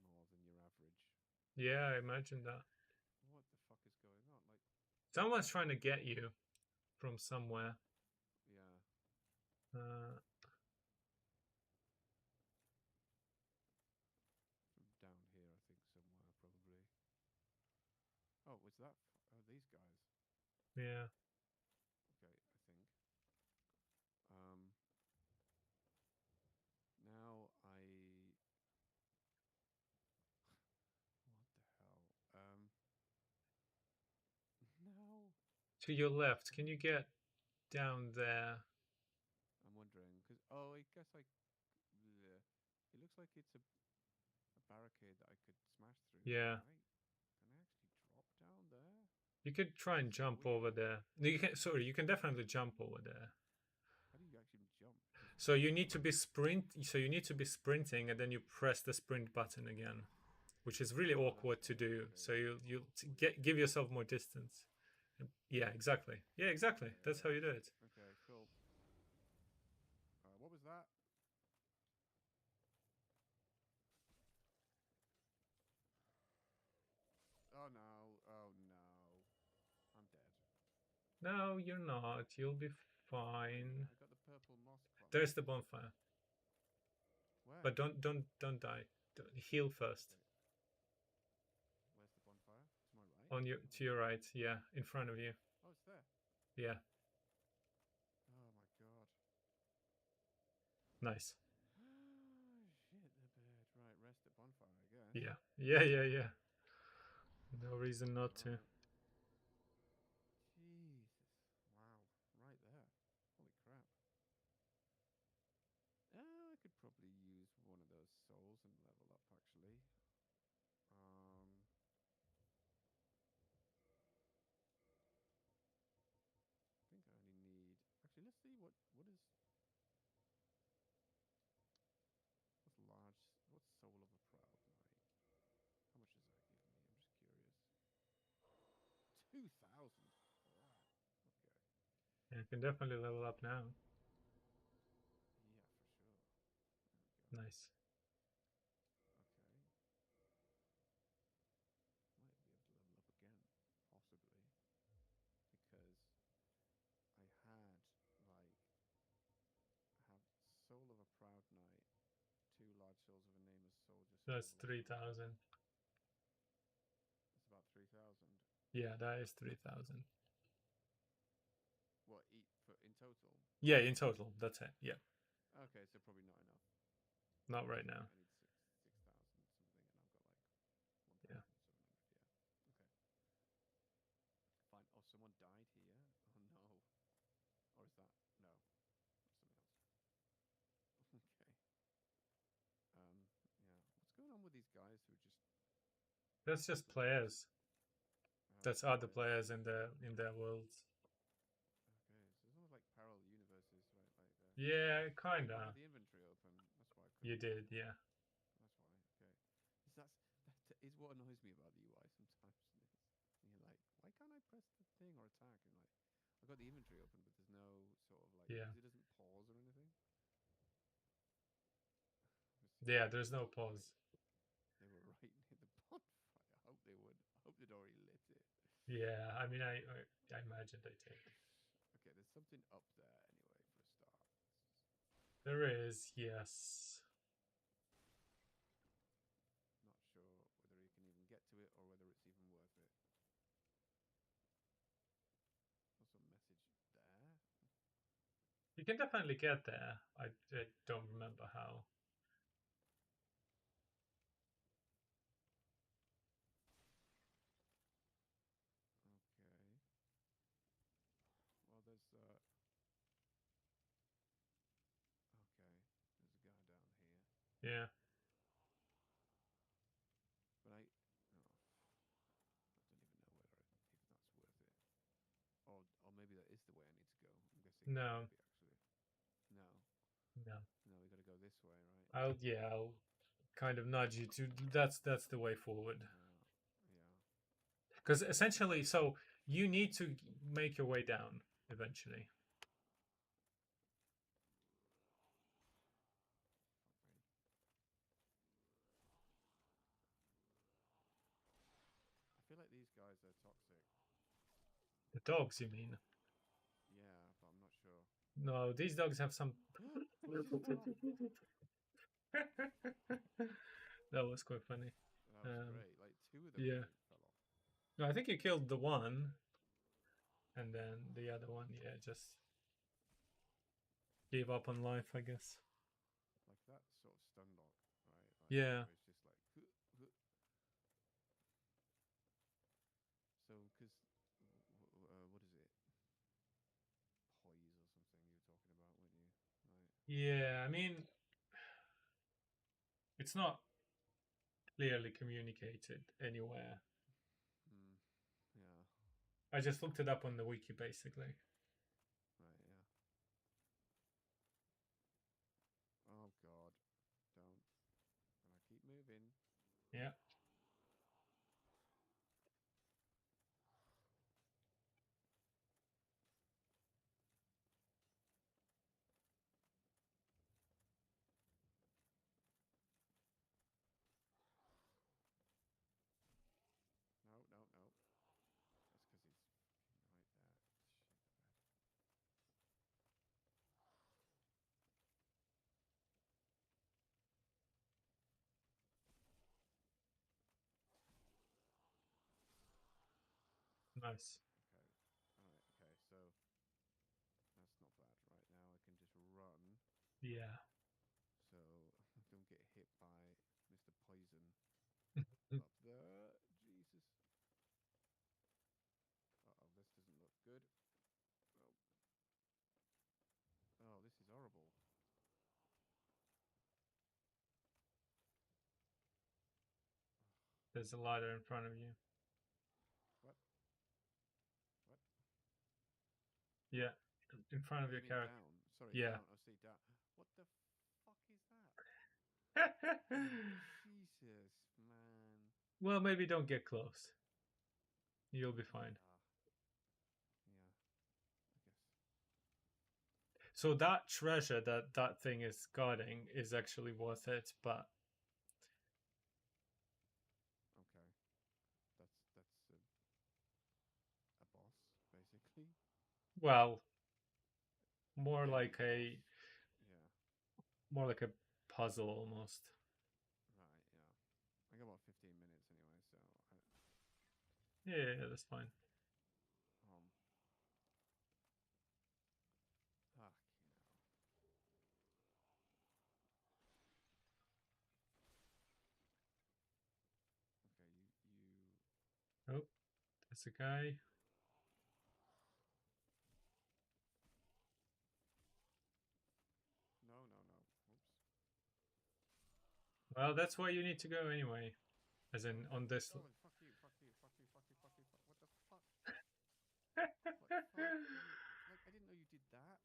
Speaker 2: more than your average.
Speaker 1: Yeah, I imagine that.
Speaker 2: What the fuck is going on? Like,
Speaker 1: Someone's trying to get you from somewhere.
Speaker 2: yeah.
Speaker 1: Uh,
Speaker 2: From down here, I think somewhere probably. Oh, was that? Oh, these guys.
Speaker 1: yeah.
Speaker 2: Okay, I think. Um. Now I. What the hell? Now
Speaker 1: To your left. Can you get down there?
Speaker 2: I'm wondering because I guess bleh. It looks like it's a barricade that I could smash through.
Speaker 1: Yeah.
Speaker 2: Can I actually drop down there?
Speaker 1: You could try and
Speaker 2: It's so
Speaker 1: jump
Speaker 2: weird.
Speaker 1: over there. No, you can. Sorry, you can definitely jump over there.
Speaker 2: How do you actually jump?
Speaker 1: So you need to be sprint. So you need to be sprinting, and then you press the sprint button again, which is really
Speaker 2: Oh, that's
Speaker 1: awkward to
Speaker 2: why.
Speaker 1: do.
Speaker 2: Okay,
Speaker 1: So
Speaker 2: yeah,
Speaker 1: you
Speaker 2: that's awkward.
Speaker 1: give yourself more distance. Yeah, exactly. Yeah, exactly.
Speaker 2: Yeah,
Speaker 1: That's
Speaker 2: yeah,
Speaker 1: how you do it.
Speaker 2: yeah. Okay, cool. What was that? Oh no! Oh no! I'm dead.
Speaker 1: No, you're not. You'll be
Speaker 2: Wait,
Speaker 1: fine.
Speaker 2: I got the purple moss clump.
Speaker 1: There's the bonfire,
Speaker 2: Where?
Speaker 1: but don't die. Heal first.
Speaker 2: Okay. Where's the bonfire? To my right?
Speaker 1: On your
Speaker 2: Oh,
Speaker 1: to your right. Yeah, in front of you.
Speaker 2: oh, it's there.
Speaker 1: Yeah,
Speaker 2: Oh my god.
Speaker 1: nice.
Speaker 2: Shit the bed. Right, rest at bonfire, I guess.
Speaker 1: Yeah, yeah. No reason not to.
Speaker 2: Right. Jesus. Wow. Right there. Holy crap. I could probably use one of those souls and level up, actually. I think I only need... Actually, let's see what's large... What's Soul of a Proud Knight? How much does that give me? I'm just curious. 2,000? Wow. Okay.
Speaker 1: You can definitely level up now.
Speaker 2: Yeah, for sure. There we go.
Speaker 1: Nice.
Speaker 2: Okay. Might be able to level up again, possibly, because I had like have Soul of a Proud Knight, two large souls of a nameless soldier still
Speaker 1: That's
Speaker 2: left.
Speaker 1: 3,000.
Speaker 2: It's about 3,000.
Speaker 1: Yeah, that is 3,000.
Speaker 2: What in total?
Speaker 1: Yeah, in total. That's it. Yeah,
Speaker 2: Okay, so probably not enough.
Speaker 1: not right now.
Speaker 2: I need 6,000 something, and I've got like
Speaker 1: Yeah.
Speaker 2: 1,700. Yeah. Okay. Fine. Oh, someone died here. Oh no. Or is that no? That's something else. Okay. Yeah. What's going on with these guys who are just
Speaker 1: That's just
Speaker 2: sort of just
Speaker 1: players. That's
Speaker 2: just
Speaker 1: other
Speaker 2: players?
Speaker 1: players in their worlds.
Speaker 2: Okay, so it's almost like parallel universes, right? Like
Speaker 1: Yeah,
Speaker 2: I
Speaker 1: kinda.
Speaker 2: had the inventory open. That's why I
Speaker 1: You
Speaker 2: couldn't.
Speaker 1: did, yeah.
Speaker 2: That's why. Okay. That is what annoys me about the UI sometimes. You're like, why can't I press the thing or attack? And like, I've got the inventory open, but there's no sort of like
Speaker 1: Yeah.
Speaker 2: because it doesn't pause or anything.
Speaker 1: Yeah,
Speaker 2: Obviously,
Speaker 1: there's no pause.
Speaker 2: they were right near the bonfire. I hope they would. I hope they'd already lit it.
Speaker 1: Yeah, I mean, I imagine they did.
Speaker 2: Okay, there's something up there anyway for a start.
Speaker 1: There is, yes.
Speaker 2: Not sure whether you can even get to it or whether it's even worth it. Also, message there.
Speaker 1: You can definitely get there. I don't remember how.
Speaker 2: Okay. Well, there's okay. There's a guy down here,
Speaker 1: Yeah.
Speaker 2: but I don't even know whether if that's worth it. Or maybe that is the way I need to go. I'm guessing it
Speaker 1: No,
Speaker 2: might be actually. No,
Speaker 1: no.
Speaker 2: no, we got to go this way, right?
Speaker 1: I'll kind of nudge you to. That's the way forward.
Speaker 2: Yeah, yeah.
Speaker 1: Because essentially, so you need to make your way down eventually.
Speaker 2: I feel like these guys are toxic.
Speaker 1: The dogs, you mean?
Speaker 2: Yeah, but I'm not sure.
Speaker 1: No, these dogs have some.
Speaker 2: They just fell off.
Speaker 1: That was quite funny.
Speaker 2: That was great. Like two of them, I
Speaker 1: Yeah.
Speaker 2: think, fell off.
Speaker 1: No, I think you killed the one, and then the other one, yeah, just gave up on life, I guess.
Speaker 2: Like that sort of stun lock, right? Like,
Speaker 1: Yeah.
Speaker 2: where it's just like. So, because what is it? Poise or something you were talking about, weren't you? Right.
Speaker 1: Yeah, I mean, it's not clearly communicated anywhere.
Speaker 2: Yeah.
Speaker 1: I just looked it up on the wiki, basically.
Speaker 2: Right. Yeah. Oh God, don't. And I keep moving.
Speaker 1: Yeah.
Speaker 2: No, no, no. That's because he's right there. Shit the bed.
Speaker 1: Nice.
Speaker 2: Okay. All right. Okay. So that's not bad. Right now I can just run.
Speaker 1: Yeah.
Speaker 2: So don't get hit by Mr. Poison
Speaker 1: Mm.
Speaker 2: up there. Jesus. Uh-oh, this doesn't look good. Oh. Oh, this is horrible.
Speaker 1: There's a ladder in front of you.
Speaker 2: What? What?
Speaker 1: Yeah. In front of
Speaker 2: Oh,
Speaker 1: your
Speaker 2: you mean
Speaker 1: character.
Speaker 2: down? Sorry,
Speaker 1: Yeah.
Speaker 2: down. I see down. What the fuck is that? Jesus, man.
Speaker 1: Well, maybe don't get close. You'll be fine.
Speaker 2: Yeah, I guess.
Speaker 1: So that treasure that thing is guarding is actually worth it, but
Speaker 2: Okay, that's a boss basically.
Speaker 1: well, more
Speaker 2: Enemy
Speaker 1: like
Speaker 2: boss.
Speaker 1: a
Speaker 2: Yeah.
Speaker 1: more like a puzzle almost.
Speaker 2: Right. Yeah. I got about 15 minutes anyway, so
Speaker 1: Yeah, that's fine.
Speaker 2: um. Fuck you know. Okay, you.
Speaker 1: Oh, that's a guy.
Speaker 2: No, no, no. Oops.
Speaker 1: Well, that's where you need to go anyway. As in
Speaker 2: Oh,
Speaker 1: on this.
Speaker 2: oh, fuck you, fuck you, fuck you, fuck you, fuck you, fuck. What the fuck? Like, fuck you. Like, I didn't know you did that.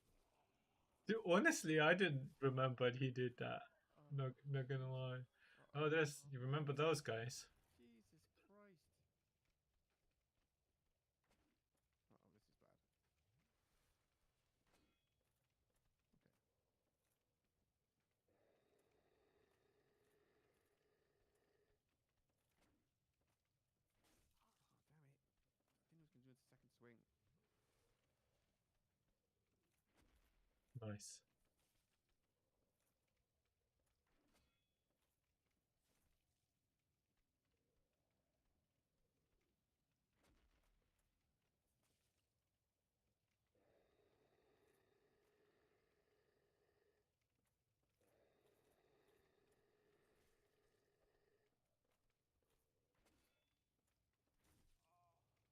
Speaker 1: Dude, honestly, I didn't remember he did that.
Speaker 2: Oh,
Speaker 1: Not gonna
Speaker 2: Jesus.
Speaker 1: lie.
Speaker 2: Uh-oh,
Speaker 1: Oh, there's you
Speaker 2: uh-oh.
Speaker 1: remember those guys?
Speaker 2: Jesus Christ. Uh-oh, this is bad. Okay. Oh, damn it. I think I was going to do it the second swing.
Speaker 1: Nice.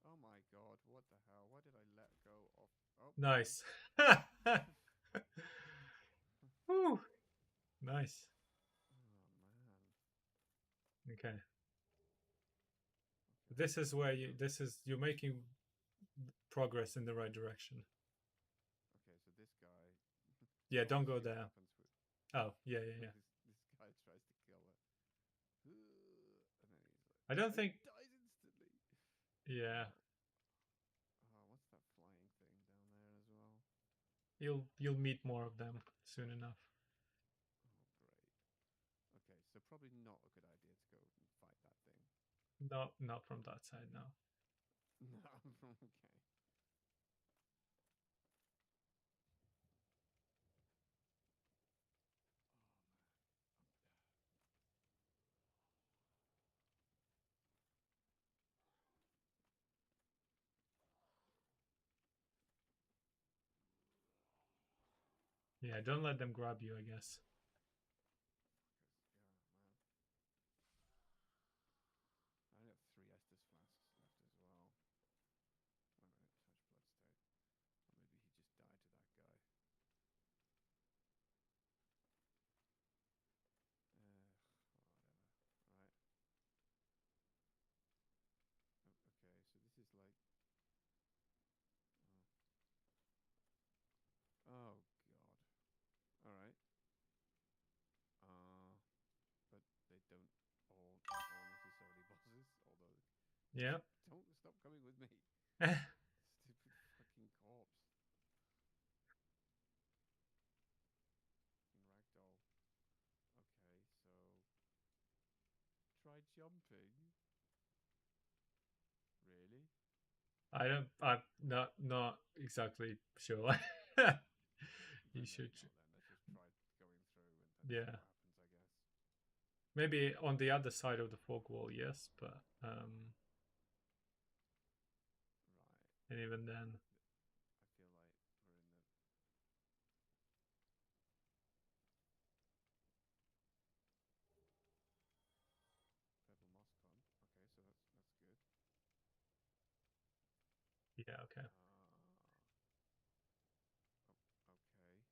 Speaker 2: Oh my god, what the hell? Why did I let go of... Oh.
Speaker 1: Nice. Whew. Nice.
Speaker 2: Oh, man.
Speaker 1: Okay.
Speaker 2: Okay.
Speaker 1: This is where you're making progress in the right direction.
Speaker 2: Okay, so this guy...
Speaker 1: Yeah,
Speaker 2: Oh,
Speaker 1: don't
Speaker 2: let's
Speaker 1: go
Speaker 2: see what
Speaker 1: there.
Speaker 2: happens with...
Speaker 1: Oh, yeah, yeah, yeah.
Speaker 2: This guy tries to kill her. And then he's like...
Speaker 1: I don't
Speaker 2: And he
Speaker 1: think
Speaker 2: dies instantly.
Speaker 1: Yeah,
Speaker 2: What's that flying thing down there as well?
Speaker 1: you'll meet more of them soon enough.
Speaker 2: Oh, great. Okay, so probably not a good idea to go and fight that thing.
Speaker 1: Not from that side now.
Speaker 2: No, okay. Oh man.
Speaker 1: Yeah, don't let them grab you, I guess.
Speaker 2: Yeah, man. I only have 3 Estus flasks left as well. Wait a minute, touch blood state. Or maybe he just died to that guy. Whatever. Right. Okay, so this is like. Oh God. All right. But they don't all necessarily bosses. Although,
Speaker 1: Yeah.
Speaker 2: don't stop coming with me. Stupid fucking corpse. Fucking ragdoll. Okay, so try jumping. Really?
Speaker 1: I'm not exactly sure. You
Speaker 2: Then
Speaker 1: should.
Speaker 2: maybe not. Then let's just try going through and then see
Speaker 1: Yeah.
Speaker 2: what happens. I guess.
Speaker 1: Maybe on the other side of the fog wall, yes, but
Speaker 2: Right.
Speaker 1: and even then,
Speaker 2: I feel like we're in the. Purple moss clump. Okay, so that's good.
Speaker 1: yeah, okay.
Speaker 2: Okay. Wait.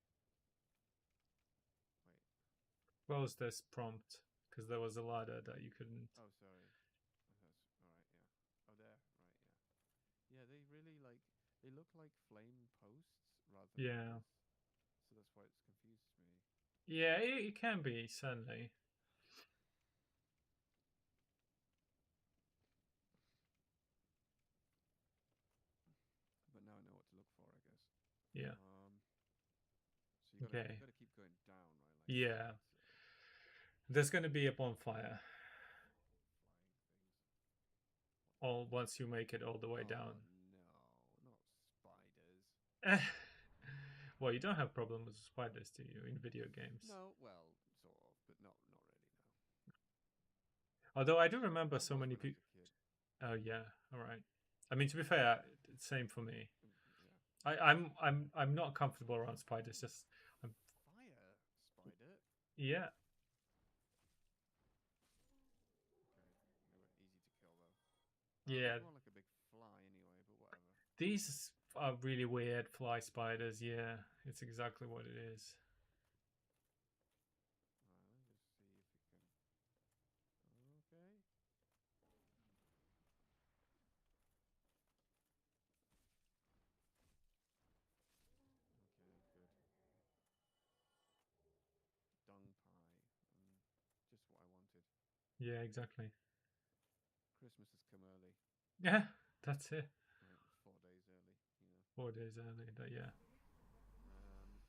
Speaker 1: What was this prompt? Because there was a ladder that you couldn't.
Speaker 2: Oh, sorry. That's all right. Yeah. Oh, there. Right. Yeah. Yeah. They really like. They look like flame posts rather than
Speaker 1: Yeah,
Speaker 2: ladders. So that's why it's confuses me.
Speaker 1: yeah, it can be certainly.
Speaker 2: But now I know what to look for. I guess.
Speaker 1: Yeah.
Speaker 2: So you
Speaker 1: Okay.
Speaker 2: got to keep going down, right? Like this.
Speaker 1: Yeah. There's going to be a bonfire.
Speaker 2: Flying things.
Speaker 1: All once you make it all the way
Speaker 2: Oh
Speaker 1: down.
Speaker 2: no, not spiders.
Speaker 1: Well, you don't have problems with spiders, do you, in video games?
Speaker 2: No, well, sort of, but not really. No.
Speaker 1: Although I do remember
Speaker 2: There
Speaker 1: so
Speaker 2: was
Speaker 1: many
Speaker 2: when I was
Speaker 1: people.
Speaker 2: a kid.
Speaker 1: Oh yeah, all right. I mean, to be fair, same for me.
Speaker 2: Yeah.
Speaker 1: I'm not comfortable around spiders. Just
Speaker 2: Fire spider.
Speaker 1: yeah,
Speaker 2: Okay, they were easy to kill though. It
Speaker 1: yeah.
Speaker 2: looked more like a big fly anyway, but whatever.
Speaker 1: These are really weird fly spiders. Yeah, it's exactly what it is.
Speaker 2: Let me just see if we can. Okay. Okay, good. Dung pie. Just what I wanted.
Speaker 1: Yeah, exactly.
Speaker 2: Christmas has come early.
Speaker 1: Yeah, that's it.
Speaker 2: Right, 4 days early.
Speaker 1: 4 days early. Yeah.
Speaker 2: Okay.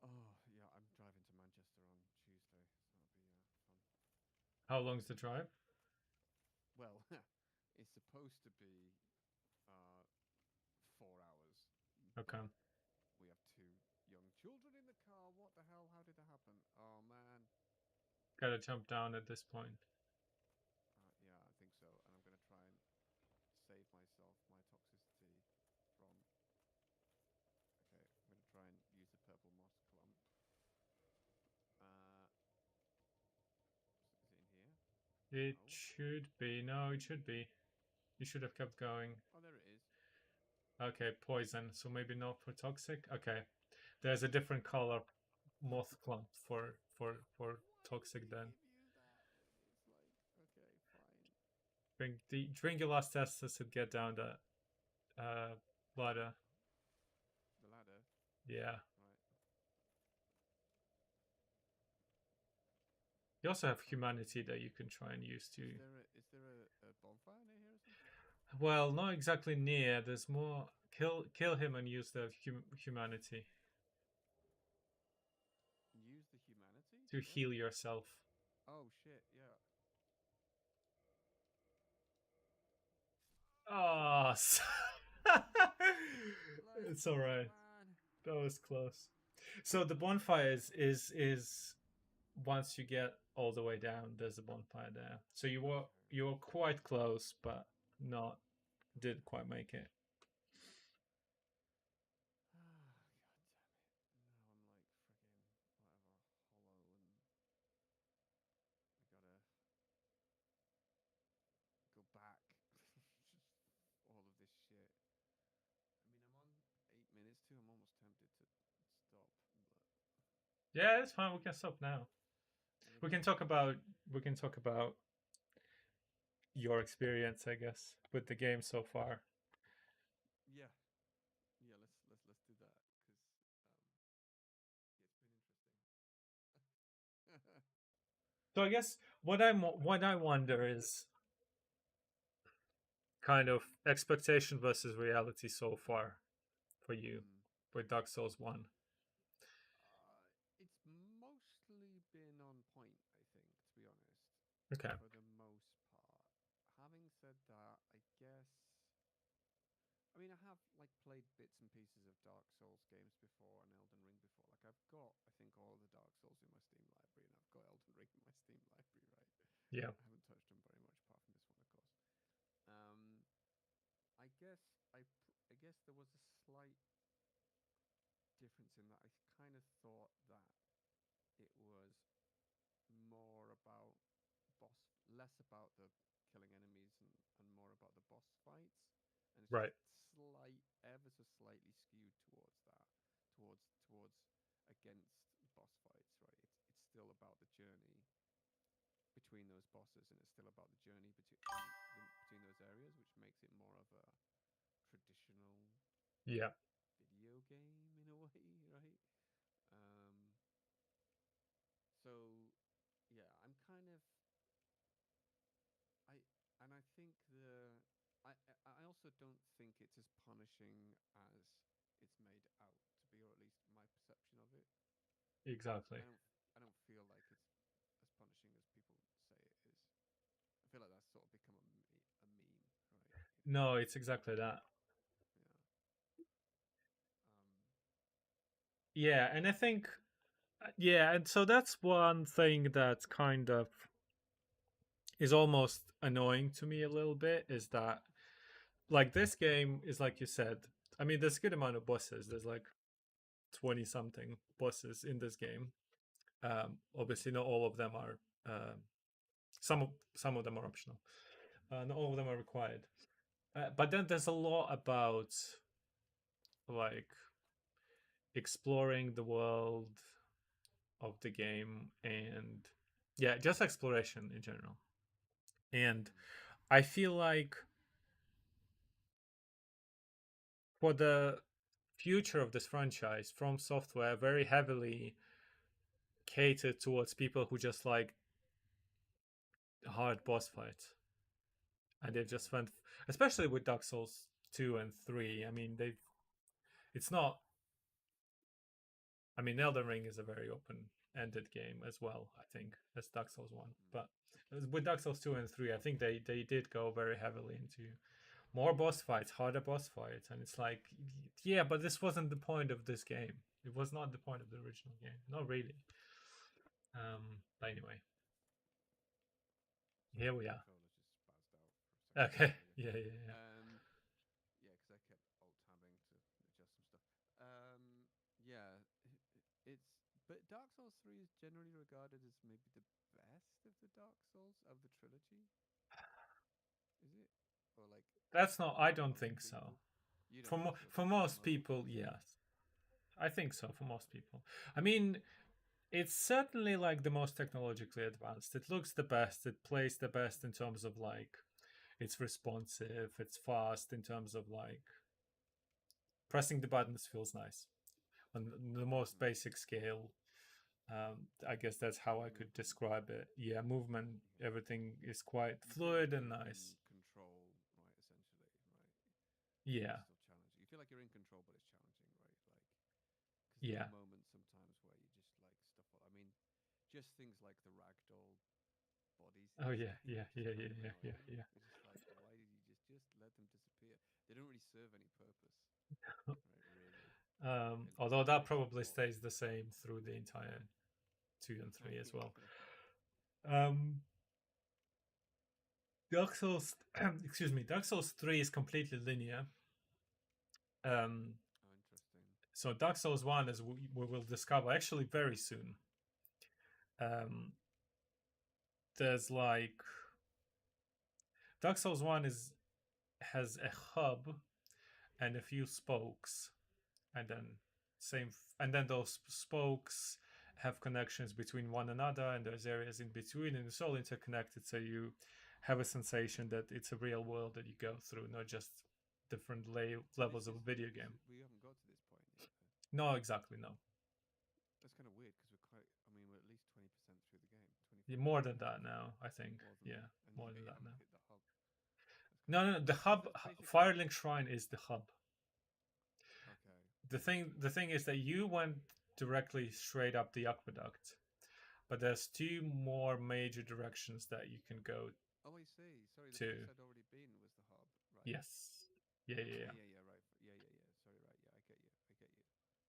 Speaker 2: Oh yeah, I'm driving to Manchester on Tuesday, so that'll be fun.
Speaker 1: How long's the drive?
Speaker 2: Well, it's supposed to be 4 hours,
Speaker 1: Okay.
Speaker 2: but we have 2 young children in the car. What the hell? How did that happen? Oh man.
Speaker 1: Gotta jump down at this point.
Speaker 2: Yeah, I think so. And I'm gonna try and save myself my toxicity from. Okay, I'm gonna try and use the purple moss clump. Is it in here?
Speaker 1: It
Speaker 2: No.
Speaker 1: should be. No, it should be. You should have kept going.
Speaker 2: Oh, there it is.
Speaker 1: Okay, poison. So maybe not for toxic. Okay, there's a different color moth clump for
Speaker 2: Why would
Speaker 1: toxic.
Speaker 2: they
Speaker 1: Then
Speaker 2: give you that? It's like, okay, fine.
Speaker 1: drink your last Estus and get down the ladder.
Speaker 2: The ladder.
Speaker 1: Yeah,
Speaker 2: Right.
Speaker 1: You also have humanity that you can try and use to.
Speaker 2: Is there a bonfire near here or something?
Speaker 1: Well, not exactly near. There's more. Kill him and use the humanity
Speaker 2: Use the humanity?
Speaker 1: to
Speaker 2: What?
Speaker 1: heal yourself.
Speaker 2: Oh shit! Yeah.
Speaker 1: Oh,
Speaker 2: Let's
Speaker 1: it's all
Speaker 2: go,
Speaker 1: right.
Speaker 2: man.
Speaker 1: That was close. So the bonfire is once you get all the way down, there's a bonfire there. So
Speaker 2: Okay.
Speaker 1: you were quite close, but not didn't quite make it.
Speaker 2: Ah, god damn it! Now I'm like friggin' whatever hollow, and I gotta go back. Just all of this shit. I mean, I'm on 8 minutes too. I'm almost tempted to stop, but
Speaker 1: Yeah, it's fine. We can stop now.
Speaker 2: what
Speaker 1: We
Speaker 2: about
Speaker 1: can talk about we can talk about your experience, I guess, with the game so far.
Speaker 2: yeah, yeah. Let's do that because yeah, it's been interesting.
Speaker 1: So I guess what I wonder is kind of expectation versus reality so far for you
Speaker 2: Hmm.
Speaker 1: with Dark Souls 1.
Speaker 2: It's mostly been on point, I think, to be honest,
Speaker 1: Okay.
Speaker 2: for the most part. Having said that, I guess. I mean, I have like played bits and pieces of Dark Souls games before and Elden Ring before. Like I've got, I think, all the Dark Souls in my Steam library, and I've got Elden Ring in my Steam library, right?
Speaker 1: Yeah.
Speaker 2: I haven't touched them very much apart from this one, of course. Um, I guess I guess there was a slight difference in that. I kind of thought that it was more about boss, less about the killing enemies and more about the boss fights. And it's just
Speaker 1: Right.
Speaker 2: ever so slightly skewed towards that, towards against boss fights, right? It's still about the journey between those bosses, and it's still about the journey between those areas, which makes it more of a traditional
Speaker 1: Yeah.
Speaker 2: video game in a way, right? Um, so yeah, I'm kind of I and I think I also don't think it's as punishing as it's made out to be, or at least my perception of it.
Speaker 1: Exactly.
Speaker 2: I don't feel like it's as punishing as people say it is. I feel like that's sort of become a meme, right?
Speaker 1: No, it's exactly that.
Speaker 2: Yeah. Um,
Speaker 1: Yeah, and I think yeah, and so that's one thing that kind of is almost annoying to me a little bit is that like this game is like you said. I mean, there's a good amount of bosses. There's like 20 something bosses in this game. Obviously, not all of them are. Some of them are optional. Not all of them are required. But then there's a lot about like exploring the world of the game and yeah, just exploration in general. And
Speaker 2: mm,
Speaker 1: I feel like for the future of this franchise, From Software very heavily catered towards people who just like hard boss fights, and they've
Speaker 2: yeah.
Speaker 1: just went, especially with Dark Souls 2 and 3. I mean, they've it's not. I mean, Elden Ring is a very open-ended game as well. I think as Dark Souls 1,
Speaker 2: Mm,
Speaker 1: but with Dark Souls 2 and 3, I think they did go very heavily into more boss fights, harder boss fights, and it's like, yeah, but this wasn't the point of this game. It was not the point of the original game, not really. But anyway,
Speaker 2: sorry,
Speaker 1: here
Speaker 2: my
Speaker 1: we are.
Speaker 2: controller just spazzed out for a second
Speaker 1: Okay,
Speaker 2: earlier.
Speaker 1: yeah, yeah, yeah.
Speaker 2: Yeah, because I kept alt tabbing to adjust some stuff. Yeah, it's but Dark Souls 3 is generally regarded as maybe the best of the Dark Souls of the trilogy. Is it? Or like
Speaker 1: That's not. I
Speaker 2: for
Speaker 1: don't
Speaker 2: most
Speaker 1: think so.
Speaker 2: people, you don't think so,
Speaker 1: For
Speaker 2: but for
Speaker 1: most
Speaker 2: most
Speaker 1: people,
Speaker 2: people,
Speaker 1: yes, I think so. For most people, I mean, it's certainly like the most technologically advanced. It looks the best. It plays the best in terms of like it's responsive. It's fast in terms of like pressing the buttons feels nice on the most
Speaker 2: mm,
Speaker 1: basic scale. I guess that's how I could describe it. Yeah, movement, everything is quite fluid and nice.
Speaker 2: In control, right? Essentially, right?
Speaker 1: Yeah,
Speaker 2: It's still challenging. You feel like you're in control, but it's challenging, right? Like, because there
Speaker 1: yeah.
Speaker 2: are moments sometimes where you just like stuff. I mean, just things like the ragdoll bodies in
Speaker 1: Oh
Speaker 2: this
Speaker 1: yeah,
Speaker 2: game
Speaker 1: yeah,
Speaker 2: are just
Speaker 1: yeah,
Speaker 2: kind
Speaker 1: yeah,
Speaker 2: of
Speaker 1: yeah, yeah,
Speaker 2: annoying.
Speaker 1: yeah.
Speaker 2: It's just like, why did you just let them disappear? They don't really serve any purpose, right? Really,
Speaker 1: Although
Speaker 2: in
Speaker 1: that
Speaker 2: addition to
Speaker 1: probably
Speaker 2: what.
Speaker 1: stays the same through the entire 2 and 3 as well.
Speaker 2: Yeah.
Speaker 1: Um, Dark Souls, excuse me, Dark Souls 3 is completely linear. Um,
Speaker 2: Oh, interesting.
Speaker 1: so Dark Souls 1, as we will discover actually very soon, um, there's like Dark Souls 1 has a hub and a few spokes, and then and then those spokes have connections between one another, and there's areas in between, and it's all interconnected, so you have a sensation that it's a real world that you go through, not just different
Speaker 2: And is
Speaker 1: levels of
Speaker 2: this
Speaker 1: a video
Speaker 2: this
Speaker 1: game.
Speaker 2: is, we haven't got to this point yet.
Speaker 1: No, exactly, no.
Speaker 2: That's kind of weird because we're quite. I mean, we're at least 20% through the game.
Speaker 1: More
Speaker 2: 25%.
Speaker 1: than that now, I think.
Speaker 2: More than
Speaker 1: Yeah,
Speaker 2: that, and
Speaker 1: more
Speaker 2: you
Speaker 1: than that
Speaker 2: haven't
Speaker 1: now.
Speaker 2: hit the hub. That's kind
Speaker 1: No,
Speaker 2: of
Speaker 1: no, no, the
Speaker 2: interesting because
Speaker 1: hub,
Speaker 2: that's basically
Speaker 1: Firelink Shrine is the hub.
Speaker 2: okay.
Speaker 1: The thing is that you went directly straight up the aqueduct, but there's two more major directions that you can go
Speaker 2: Oh, I see. Sorry, the place
Speaker 1: to.
Speaker 2: I'd already been was the hub, right?
Speaker 1: Yes. Yeah, yeah,
Speaker 2: Yeah, right. Yeah. Sorry, right. Yeah, I get you. I get you.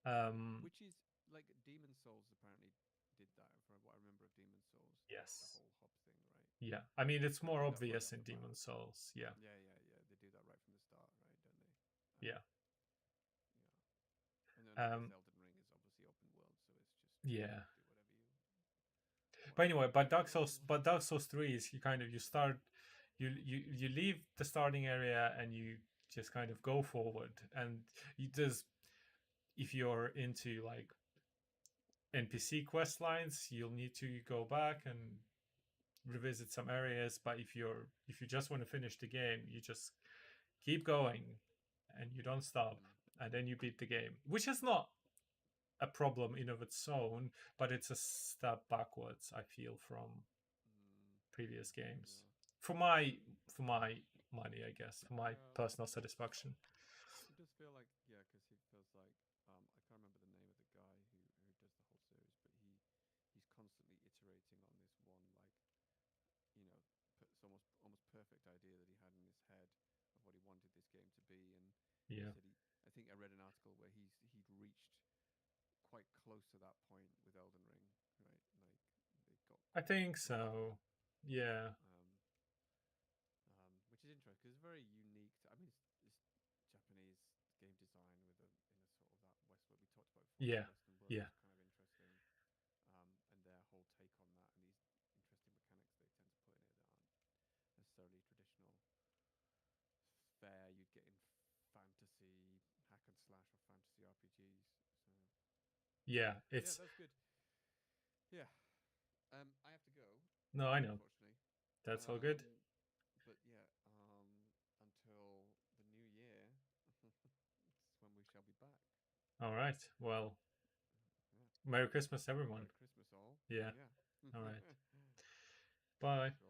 Speaker 1: yeah.
Speaker 2: Which is like Demon Souls apparently did that. From what I remember of Demon Souls, the
Speaker 1: Yes.
Speaker 2: whole hub thing, right?
Speaker 1: Yeah. I mean, it's
Speaker 2: They
Speaker 1: more
Speaker 2: do that right
Speaker 1: obvious
Speaker 2: off
Speaker 1: in
Speaker 2: the bat.
Speaker 1: Demon Souls. Yeah.
Speaker 2: Yeah. They do that right from the start, right? Don't they?
Speaker 1: Yeah.
Speaker 2: Yeah. And then I guess
Speaker 1: Um,
Speaker 2: Elden Ring is obviously open world, so it's just
Speaker 1: yeah.
Speaker 2: do
Speaker 1: But anyway,
Speaker 2: whatever you want.
Speaker 1: But Dark Souls 3 is you start, you leave the starting area and you just kind of go forward. And there's, if you're into like NPC quest lines, you'll need to go back and revisit some areas. But if you just want to finish the game, you just keep going and you don't stop, and then you beat the game, which is not a problem in of its own, but it's a step backwards, I feel, from previous games.
Speaker 2: Yeah.
Speaker 1: For my money, I guess, for my
Speaker 2: Yeah.
Speaker 1: personal satisfaction.
Speaker 2: It does feel like because he feels like I can't remember the name of the guy who does the whole series, but he's constantly iterating on this one it's almost perfect idea that he had in his head of what he wanted this game to be, and he
Speaker 1: Yeah,
Speaker 2: said I think I read an article where he'd reached quite close to that point with Elden Ring, right? Like they got
Speaker 1: I
Speaker 2: quite
Speaker 1: think
Speaker 2: close to
Speaker 1: so.
Speaker 2: it.
Speaker 1: Yeah,
Speaker 2: Which is interesting because it's very unique. I mean, it's Japanese game design with in a sort of that West, what we talked about before,
Speaker 1: yeah,
Speaker 2: that Western world
Speaker 1: yeah,
Speaker 2: is kind of interesting, and their whole take on that and these interesting mechanics they tend to put in it that aren't necessarily traditional fare you'd get in fantasy hack and slash or fantasy RPGs.
Speaker 1: yeah.
Speaker 2: So yeah,
Speaker 1: It's
Speaker 2: that's good. Yeah, I have to go,
Speaker 1: no, I know.
Speaker 2: unfortunately.
Speaker 1: That's all good.
Speaker 2: But yeah, until the new year, it's when we shall be back.
Speaker 1: All right. Well,
Speaker 2: Yeah.
Speaker 1: Merry Christmas, everyone.
Speaker 2: Merry Christmas, all.
Speaker 1: Yeah.
Speaker 2: Yeah.
Speaker 1: All right. Bye.
Speaker 2: Sure.